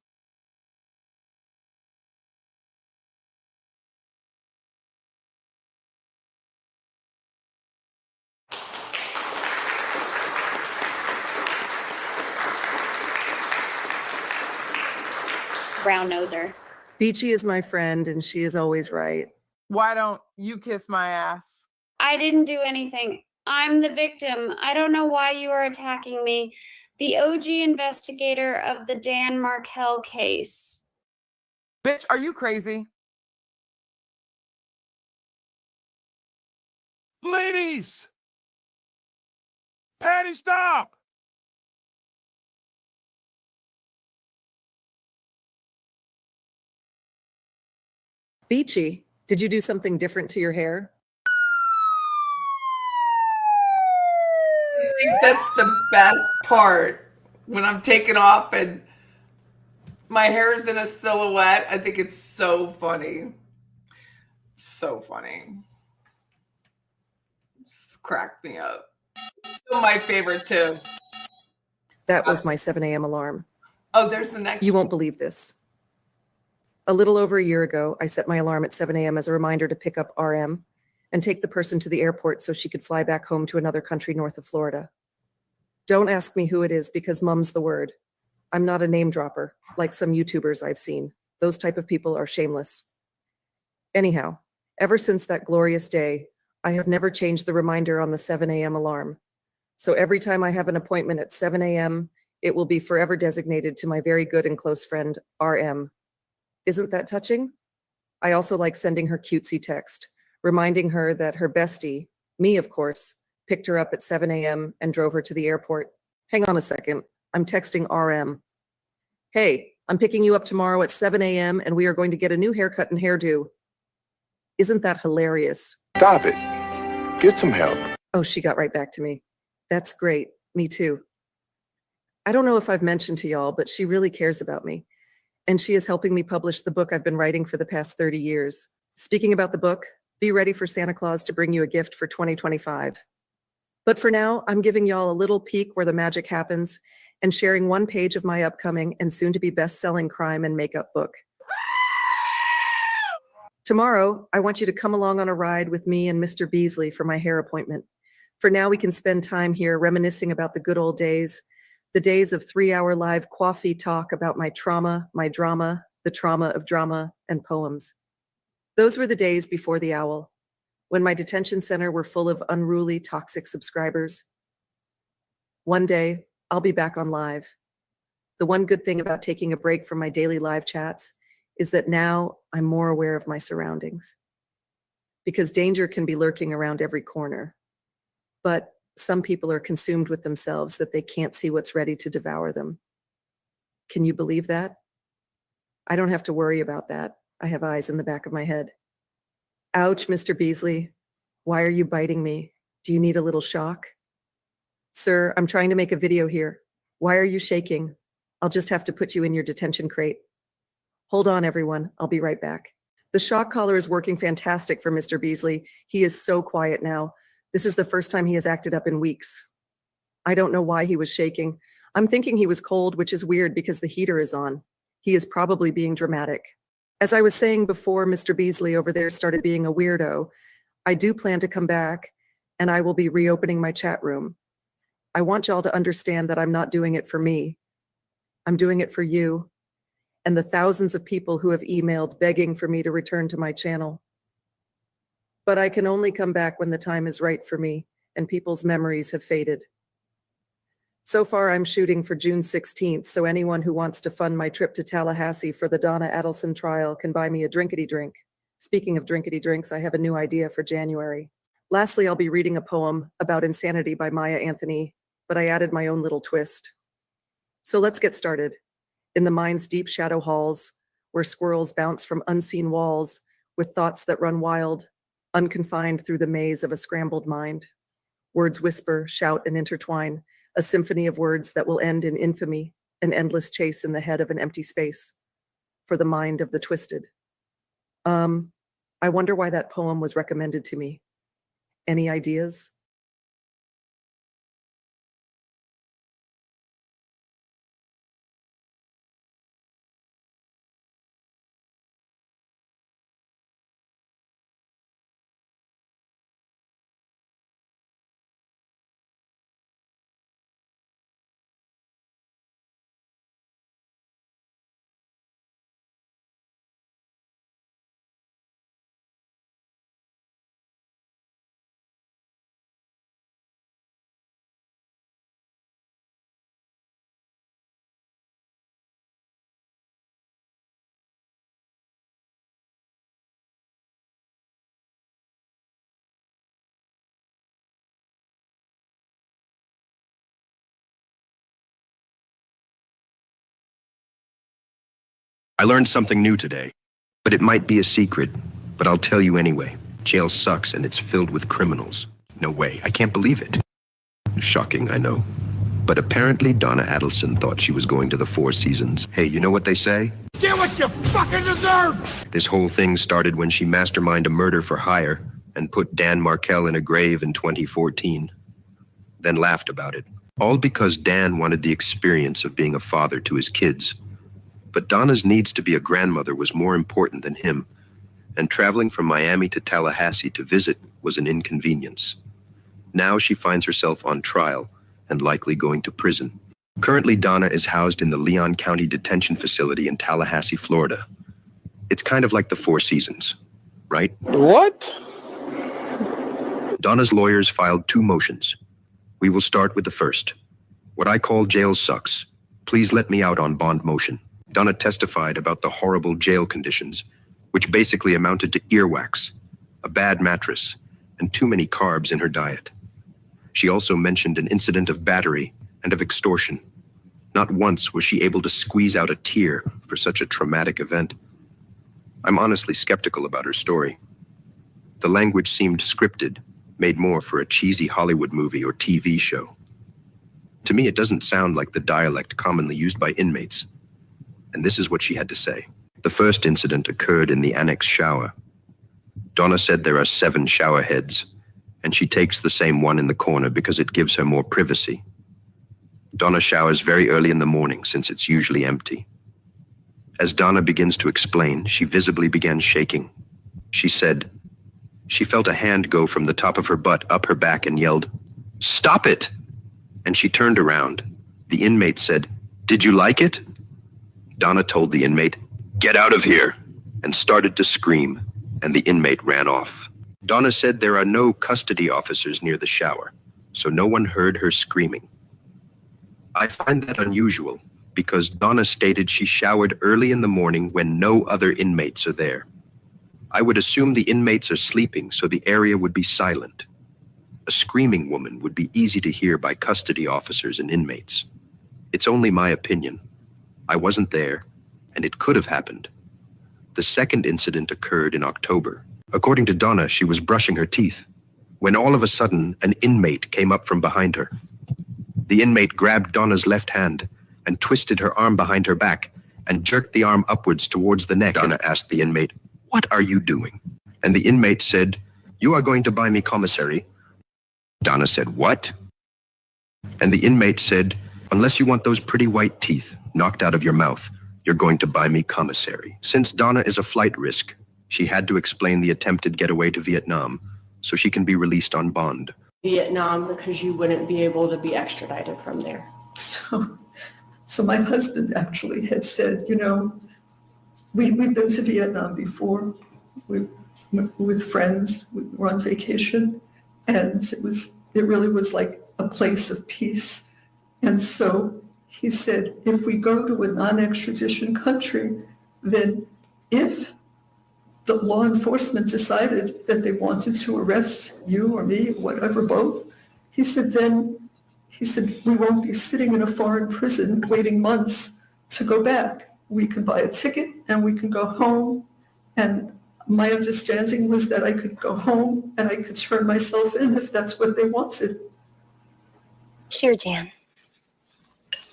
Brown noser. Beachy is my friend and she is always right. Why don't you kiss my ass? I didn't do anything. I'm the victim. I don't know why you are attacking me. The OG investigator of the Dan Markel case. Bitch, are you crazy? Ladies! Patty, stop! Beachy, did you do something different to your hair? I think that's the best part when I'm taking off and my hair's in a silhouette. I think it's so funny. So funny. Just cracked me up. Still my favorite too. That was my 7 a.m. alarm. Oh, there's the next You one. won't believe this. A little over a year ago, I set my alarm at 7 a.m. as a reminder to pick up RM and take the person to the airport so she could fly back home to another country north of Florida. Don't ask me who it is because mum's the word. I'm not a name dropper, like some YouTubers I've seen. Those type of people are shameless. Anyhow, ever since that glorious day, I have never changed the reminder on the 7 a.m. alarm. So every time I have an appointment at 7 a.m., it will be forever designated to my very good and close friend, RM. Isn't that touching? I also like sending her cutesy text, reminding her that her bestie, me of course, picked her up at 7 a.m. and drove her to the airport. Hang on a second, I'm texting RM. Hey, I'm picking you up tomorrow at 7 a.m. and we are going to get a new haircut and hairdo. Isn't that hilarious? Stop it. Get some help. Oh, she got right back to me. That's great. Me too. I don't know if I've mentioned to y'all, but she really cares about me. And she is helping me publish the book I've been writing for the past 30 years. Speaking about the book, be ready for Santa Claus to bring you a gift for 2025. But for now, I'm giving y'all a little peek where the magic happens and sharing one page of my upcoming and soon-to-be best-selling crime and makeup book. Tomorrow, I want you to come along on a ride with me and Mr. Beasley for my hair appointment. For now, we can spend time here reminiscing about the good old days, the days of 3-hour live coffee talk about my trauma, my drama, the trauma of drama, and poems. Those were the days before the owl, when my detention center were full of unruly, toxic subscribers. One day, I'll be back on live. The one good thing about taking a break from my daily live chats is that now I'm more aware of my surroundings. Because danger can be lurking around every corner. But Some people are consumed with themselves that they can't see what's ready to devour them. Can you believe that? I don't have to worry about that. I have eyes in the back of my head. Ouch, Mr. Beasley. Why are you biting me? Do you need a little shock? Sir, I'm trying to make a video here. Why are you shaking? I'll just have to put you in your detention crate. Hold on, everyone. I'll be right back. The shock collar is working fantastic for Mr. Beasley. He is so quiet now. This is the first time he has acted up in weeks. I don't know why he was shaking. I'm thinking he was cold, which is weird because the heater is on. He is probably being dramatic. As I was saying before, Mr. Beasley over there started being a weirdo. I do plan to come back, and I will be reopening my chat room. I want y'all to understand that I'm not doing it for me. I'm doing it for you and the thousands of people who have emailed begging for me to return to my channel. But I can only come back when the time is right for me and people's memories have faded. So far, I'm shooting for June 16th, so anyone who wants to fund my trip to Tallahassee for the Donna Adelson trial can buy me a drinkity drink. Speaking of drinkity drinks, I have a new idea for January. Lastly, I'll be reading a poem about insanity by Maya Angelou, but I added my own little twist. So let's get started. In the mind's deep shadow halls, where squirrels bounce from unseen walls with thoughts that run wild, unconfined through the maze of a scrambled mind. Words whisper, shout, and intertwine, a symphony of words that will end in infamy, an endless chase in the head of an empty space, for the mind of the twisted. I wonder why that poem was recommended to me. Any ideas? I learned something new today, but it might be a secret, but I'll tell you anyway. Jail sucks and it's filled with criminals. No way, I can't believe it. Shocking, I know. But apparently Donna Adelson thought she was going to the Four Seasons. Hey, you know what they say? Get what you fucking deserve! This whole thing started when she masterminded a murder for hire and put Dan Markel in a grave in 2014. Then laughed about it. All because Dan wanted the experience of being a father to his kids. But Donna's needs to be a grandmother was more important than him, and traveling from Miami to Tallahassee to visit was an inconvenience. Now she finds herself on trial and likely going to prison. Currently, Donna is housed in the Leon County Detention Facility in Tallahassee, Florida. It's kind of like the Four Seasons, right? What? Donna's lawyers filed 2 motions. We will start with the first. What I call jail sucks. Please let me out on bond motion. Donna testified about the horrible jail conditions, which basically amounted to earwax, a bad mattress, and too many carbs in her diet. She also mentioned an incident of battery and of extortion. Not once was she able to squeeze out a tear for such a traumatic event. I'm honestly skeptical about her story. The language seemed scripted, made more for a cheesy Hollywood movie or TV show. To me, it doesn't sound like the dialect commonly used by inmates. And this is what she had to say. The first incident occurred in the annex shower. Donna said there are 7 shower heads, and she takes the same one in the corner because it gives her more privacy. Donna showers very early in the morning since it's usually empty. As Donna begins to explain, she visibly began shaking. She said, she felt a hand go from the top of her butt up her back and yelled, "Stop it!" And she turned around. The inmate said, "Did you like it?" Donna told the inmate, "Get out of here," and started to scream, and the inmate ran off. Donna said there are no custody officers near the shower, so no one heard her screaming. I find that unusual because Donna stated she showered early in the morning when no other inmates are there. I would assume the inmates are sleeping, so the area would be silent. A screaming woman would be easy to hear by custody officers and inmates. It's only my opinion. I wasn't there, and it could have happened. The second incident occurred in October. According to Donna, she was brushing her teeth when all of a sudden an inmate came up from behind her. The inmate grabbed Donna's left hand and twisted her arm behind her back and jerked the arm upwards towards the neck. Donna asked the inmate, "What are you doing?" And the inmate said, "You are going to buy me commissary." Donna said, "What?" And the inmate said, "Unless you want those pretty white teeth knocked out of your mouth, you're going to buy me commissary." Since Donna is a flight risk, she had to explain the attempted getaway to Vietnam so she can be released on bond. Vietnam, because you wouldn't be able to be extradited from there. So my husband actually had said, we've been to Vietnam before with friends, we were on vacation, and it really was like a place of peace. And so he said, if we go to a non-extradition country, then if the law enforcement decided that they wanted to arrest you or me, whatever, both, he said, we won't be sitting in a foreign prison waiting months to go back. We can buy a ticket and we can go home. And my understanding was that I could go home and I could turn myself in if that's what they wanted. Sure, Jan.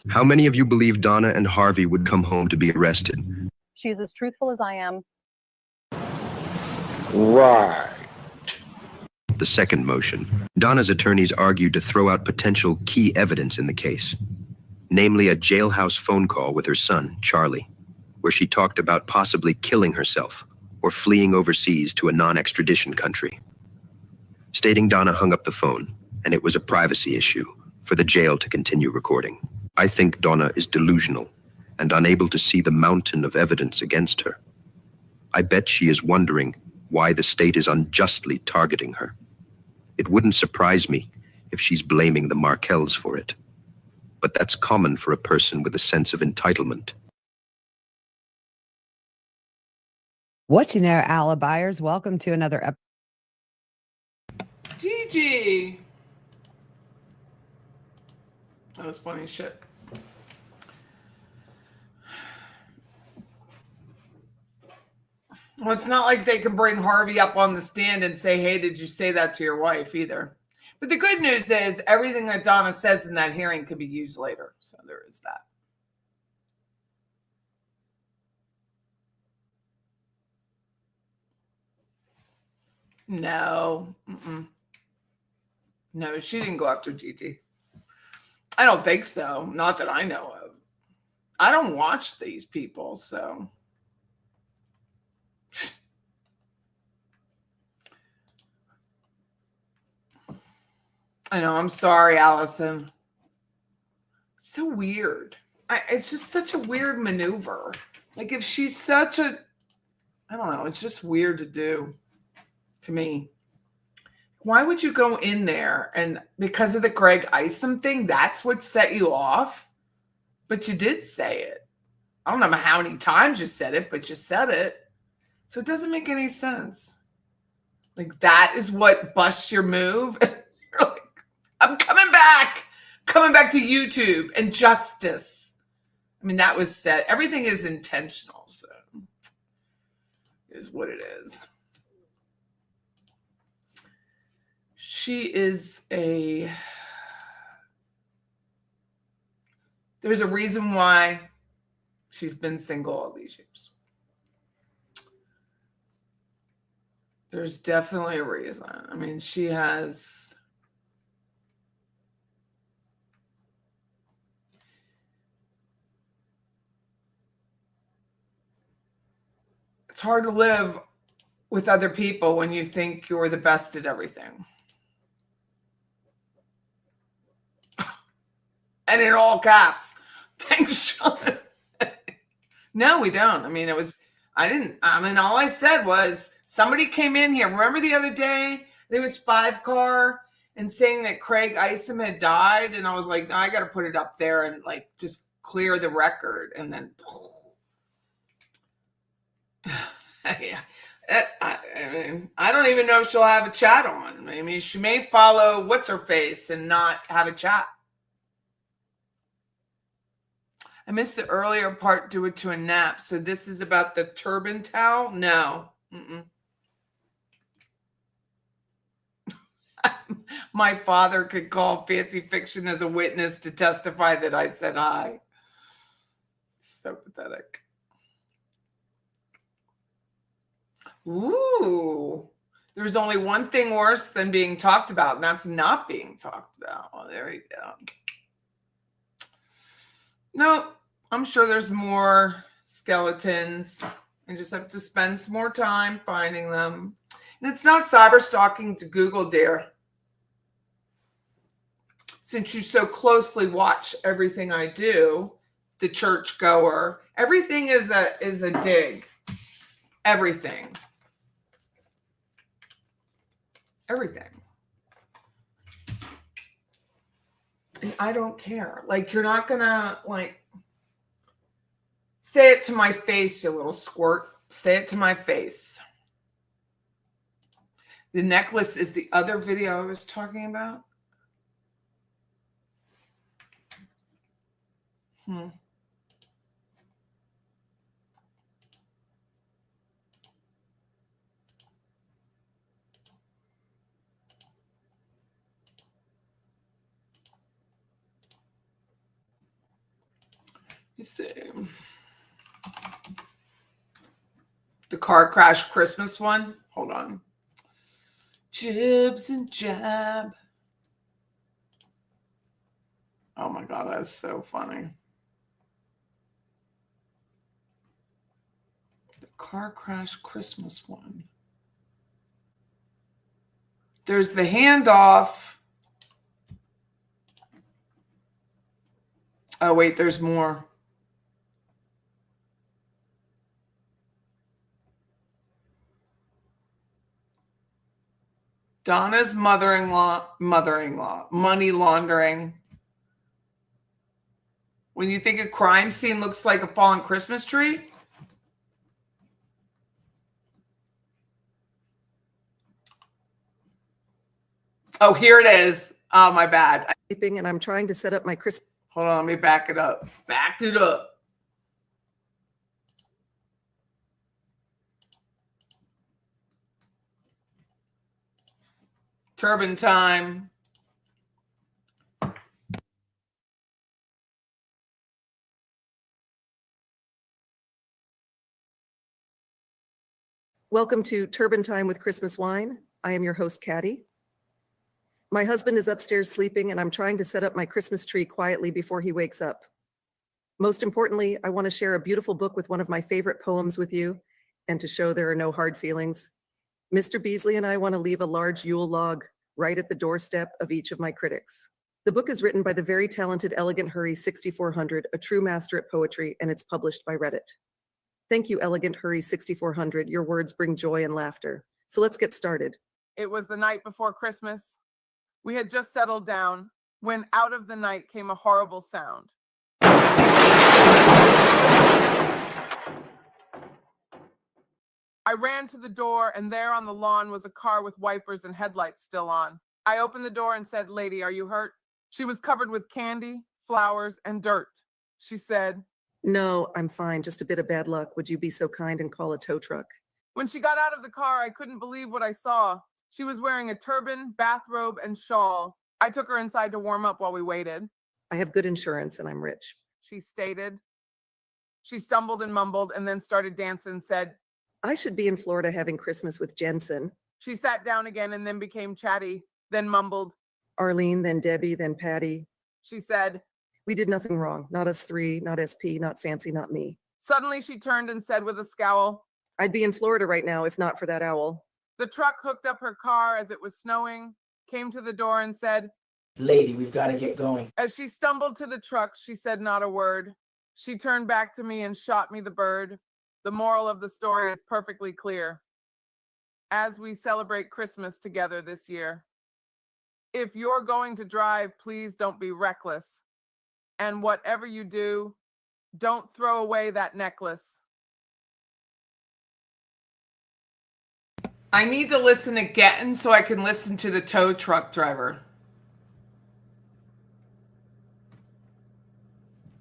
How many of you believe Donna and Harvey would come home to be arrested? She's as truthful as I am. Right. The second motion. Donna's attorneys argued to throw out potential key evidence in the case, namely a jailhouse phone call with her son, Charlie, where she talked about possibly killing herself or fleeing overseas to a non-extradition country, stating Donna hung up the phone and it was a privacy issue for the jail to continue recording. I think Donna is delusional and unable to see the mountain of evidence against her. I bet she is wondering why the state is unjustly targeting her. It wouldn't surprise me if she's blaming the Markells for it. But that's common for a person with a sense of entitlement. What you know, alibuyers, welcome to another episode. Gigi. That was funny as shit. Well, it's not like they can bring Harvey up on the stand and say, hey, did you say that to your wife either? But the good news is everything that Donna says in that hearing could be used later. So there is that. No. No, she didn't go after Gigi. I don't think so. Not that I know of. I don't watch these people, so... I know. I'm sorry, Allison. So weird. It's just such a weird maneuver. Like if she's such a, I don't know. It's just weird to do to me. Why would you go in there and because of the Greg Isom thing, that's what set you off? But you did say it. I don't know how many times you said it, but you said it. So it doesn't make any sense. Like that is what busts your move. You're like, I'm coming back to YouTube and justice. I mean, that was said. Everything is intentional, so it is what it is. She is there's a reason why she's been single all these years. There's definitely a reason. I mean, she has... It's hard to live with other people when you think you're the best at everything. And in all caps. Thanks, Sean. No, we don't. I mean, all I said was somebody came in here. Remember the other day, there was 5-car and saying that Craig Isom had died. And I was like, no, I got to put it up there and like just clear the record. And then, yeah. I mean, I don't even know if she'll have a chat on. I mean, she may follow what's her face and not have a chat. I missed the earlier part due to a nap. So this is about the turban towel? No. Mm-mm. My father could call Fancy Fiction as a witness to testify that I said hi. So pathetic. Ooh. There's only one thing worse than being talked about, and that's not being talked about. Well, there you go. No, I'm sure there's more skeletons. I just have to spend some more time finding them. And it's not cyber stalking to Google, dear. Since you so closely watch everything I do, the church goer, everything is a dig. Everything. Everything. And I don't care. Like, you're not gonna like say it to my face, you little squirt. Say it to my face. The necklace is the other video I was talking about. You see. The car crash Christmas one. Hold on. Jibs and jab. Oh my God, that's so funny. The car crash Christmas one. There's the handoff. Oh, wait, there's more. Donna's mother-in-law, money laundering. When you think a crime scene looks like a fallen Christmas tree. Oh, here it is. Oh, my bad. Sleeping, and I'm trying to set up my Christmas. Hold on, let me back it up. Back it up. Turban time. Welcome to Turban Time with Christmas Wine. I am your host, Caddy. My husband is upstairs sleeping, and I'm trying to set up my Christmas tree quietly before he wakes up. Most importantly, I want to share a beautiful book with one of my favorite poems with you, and to show there are no hard feelings. Mr. Beasley and I want to leave a large Yule log right at the doorstep of each of my critics. The book is written by the very talented Elegant Hurry 6400, a true master at poetry, and it's published by Reddit. Thank you, Elegant Hurry 6400. Your words bring joy and laughter. So let's get started. It was the night before Christmas. We had just settled down when out of the night came a horrible sound. I ran to the door, and there on the lawn was a car with wipers and headlights still on. I opened the door and said, "Lady, are you hurt?" She was covered with candy, flowers, and dirt. She said, No, I'm fine. Just a bit of bad luck. Would you be so kind and call a tow truck? When she got out of the car, I couldn't believe what I saw. She was wearing a turban, bathrobe, and shawl. I took her inside to warm up while we waited. I have good insurance and I'm rich. She stated. She stumbled and mumbled and then started dancing and said, I should be in Florida having Christmas with Jensen. She sat down again and then became chatty, then mumbled. Arlene, then Debbie, then Patty. She said, We did nothing wrong. Not us three, not SP, not Fancy, not me. Suddenly she turned and said with a scowl, I'd be in Florida right now if not for that owl. The truck hooked up her car as it was snowing, came to the door and said, Lady, we've got to get going. As she stumbled to the truck, she said not a word. She turned back to me and shot me the bird. The moral of the story is perfectly clear. As we celebrate Christmas together this year, if you're going to drive, please don't be reckless. And whatever you do, don't throw away that necklace. I need to listen to Gettin' so I can listen to the tow truck driver.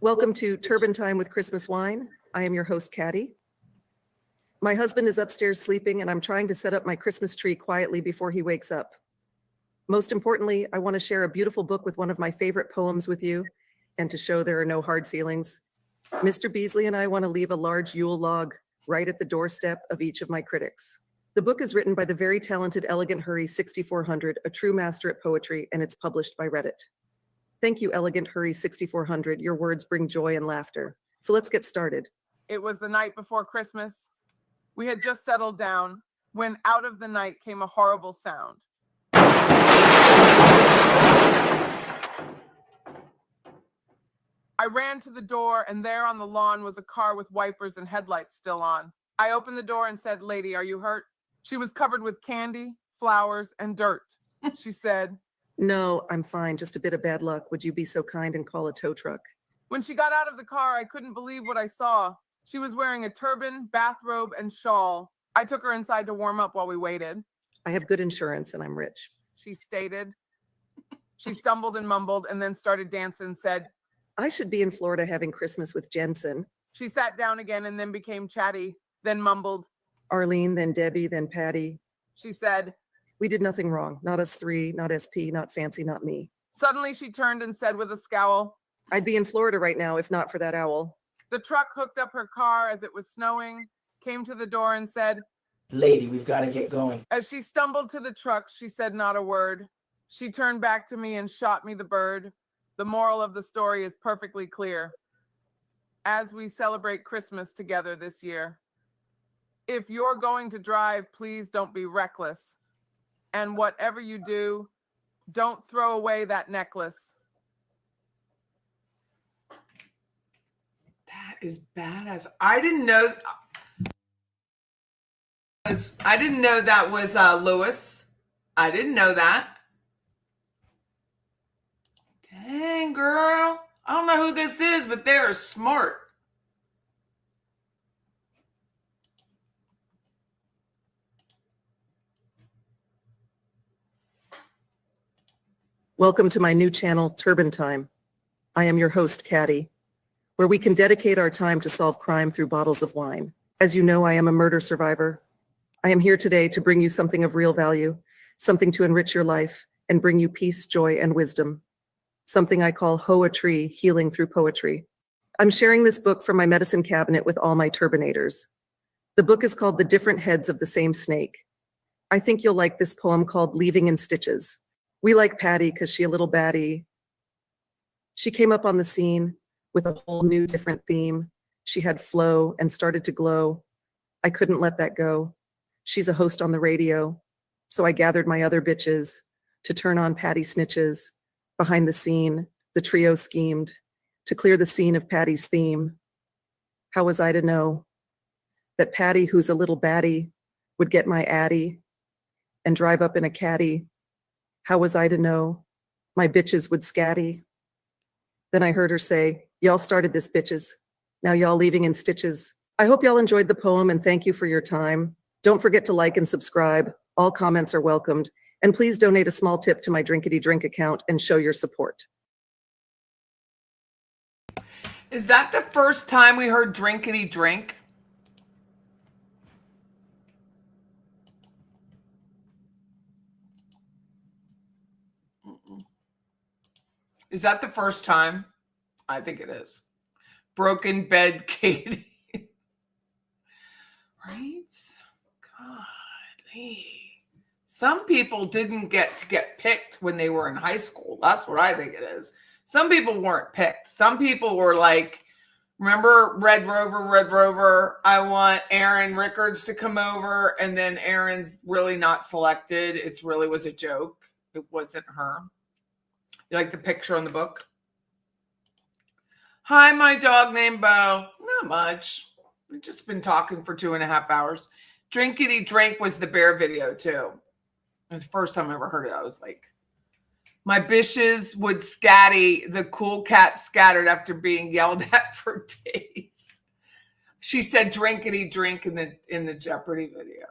Welcome to Turban Time with Christmas Wine. I am your host, Caddy. My husband is upstairs sleeping, and I'm trying to set up my Christmas tree quietly before he wakes up. Most importantly, I want to share a beautiful book with one of my favorite poems with you, and to show there are no hard feelings. Mr. Beasley and I want to leave a large Yule log right at the doorstep of each of my critics. The book is written by the very talented Elegant Hurry 6400, a true master at poetry, and it's published by Reddit. Thank you, Elegant Hurry 6400. Your words bring joy and laughter. So let's get started. It was the night before Christmas. We had just settled down when out of the night came a horrible sound. I ran to the door, and there on the lawn was a car with wipers and headlights still on. I opened the door and said, "Lady, are you hurt?" She was covered with candy, flowers, and dirt. She said, No, I'm fine. Just a bit of bad luck. Would you be so kind and call a tow truck? When she got out of the car, I couldn't believe what I saw. She was wearing a turban, bathrobe, and shawl. I took her inside to warm up while we waited. I have good insurance and I'm rich. She stated. She stumbled and mumbled and then started dancing and said, I should be in Florida having Christmas with Jensen. She sat down again and then became chatty, then mumbled. Arlene, then Debbie, then Patty. She said, We did nothing wrong. Not us three, not SP, not Fancy, not me. Suddenly she turned and said with a scowl, I'd be in Florida right now if not for that owl. The truck hooked up her car as it was snowing, came to the door and said, Lady, we've got to get going. As she stumbled to the truck, she said not a word. She turned back to me and shot me the bird. The moral of the story is perfectly clear. As we celebrate Christmas together this year, if you're going to drive, please don't be reckless. And whatever you do, don't throw away that necklace. That is badass. I didn't know that was Lewis. I didn't know that. Dang, girl. I don't know who this is, but they're smart. Welcome to my new channel, Turban Time. I am your host, Caddy, where we can dedicate our time to solve crime through bottles of wine. As you know, I am a murder survivor. I am here today to bring you something of real value, something to enrich your life and bring you peace, joy, and wisdom. Something I call Hoa-Tree, healing through poetry. I'm sharing this book from my medicine cabinet with all my turbanators. The book is called The Different Heads of the Same Snake. I think you'll like this poem called Leaving in Stitches. We like Patty because she a little batty. She came up on the scene with a whole new different theme. She had flow and started to glow. I couldn't let that go. She's a host on the radio. So I gathered my other bitches to turn on Patty snitches. Behind the scene, the trio schemed to clear the scene of Patty's theme. How was I to know that Patty, who's a little batty, would get my addy and drive up in a caddy? How was I to know my bitches would scatty? Then I heard her say, y'all started this, bitches. Now y'all leaving in stitches. I hope y'all enjoyed the poem and thank you for your time. Don't forget to like and subscribe. All comments are welcomed. And please donate a small tip to my Drinkity Drink account and show your support. Is that the first time we heard Drinkity Drink? Is that the first time? I think it is. Broken Bed Katie. Right? God. Some people didn't get picked when they were in high school. That's what I think it is. Some people weren't picked. Some people were like, remember Red Rover, I want Aaron Rickards to come over. And then Aaron's really not selected. It really was a joke. It wasn't her. You like the picture on the book? Hi, my dog named Bo. Not much. We've just been talking for 2.5 hours. Drinkity Drink was the bear video too. It was the first time I ever heard it. I was like, my bitches would scatty. The cool cat scattered after being yelled at for days. She said drinkity drink in the Jeopardy video.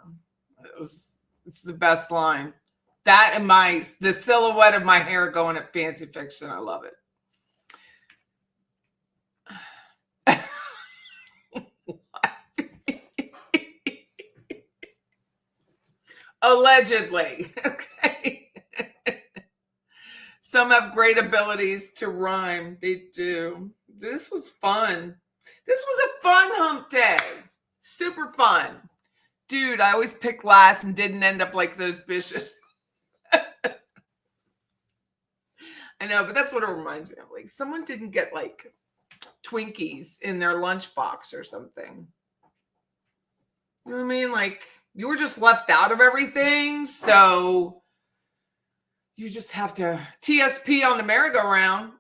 It was It's the best line. That and the silhouette of my hair going at Fancy Fiction. I love it. Allegedly. Okay. Some have great abilities to rhyme. They do. This was fun. This was a fun hump day. Super fun. Dude, I always picked last and didn't end up like those bitches. I know, but that's what it reminds me of. Like, someone didn't get like Twinkies in their lunchbox or something. You know what I mean? Like, you were just left out of everything. So you just have to TSP on the merry-go-round.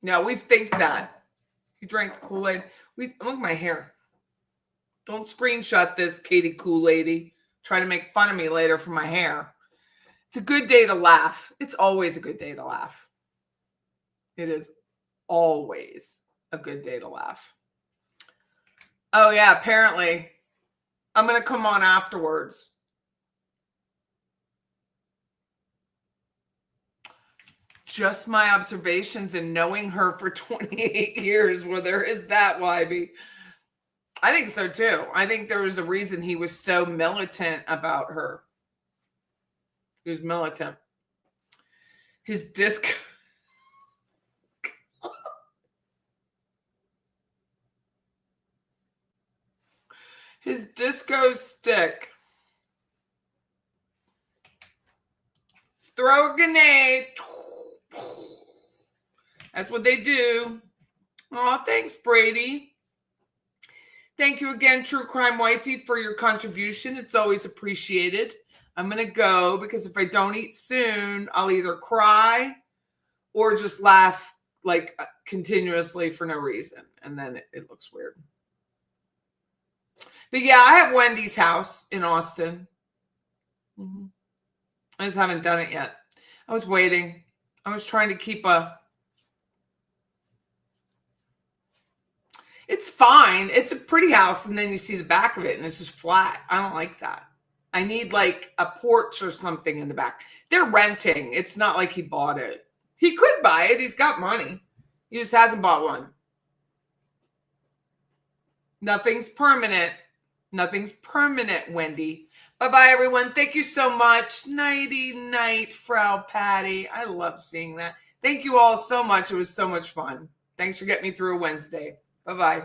No, we think that. You drank the Kool-Aid. Look at my hair. Don't screenshot this, Katie Kool-Lady. Try to make fun of me later for my hair. It's a good day to laugh. It's always a good day to laugh. It is always a good day to laugh. Oh, yeah, apparently. I'm going to come on afterwards. Just my observations and knowing her for 28 years. Well, there is that, Wybie. I think so, too. I think there was a reason he was so militant about her. He was militant. His disc... His disco stick. Throw a grenade. That's what they do. Oh, thanks, Brady. Thank you again, True Crime Wifey, for your contribution. It's always appreciated. I'm going to go because if I don't eat soon, I'll either cry or just laugh like continuously for no reason. And then it looks weird. But yeah, I have Wendy's house in Austin. I just haven't done it yet. I was waiting. I was trying to keep it's fine. It's a pretty house. And then you see the back of it and it's just flat. I don't like that. I need like a porch or something in the back. They're renting. It's not like he bought it. He could buy it. He's got money. He just hasn't bought one. Nothing's permanent. Nothing's permanent, Wendy. Bye-bye, everyone. Thank you so much. Nighty-night, Frau Patty. I love seeing that. Thank you all so much. It was so much fun. Thanks for getting me through a Wednesday. Bye-bye.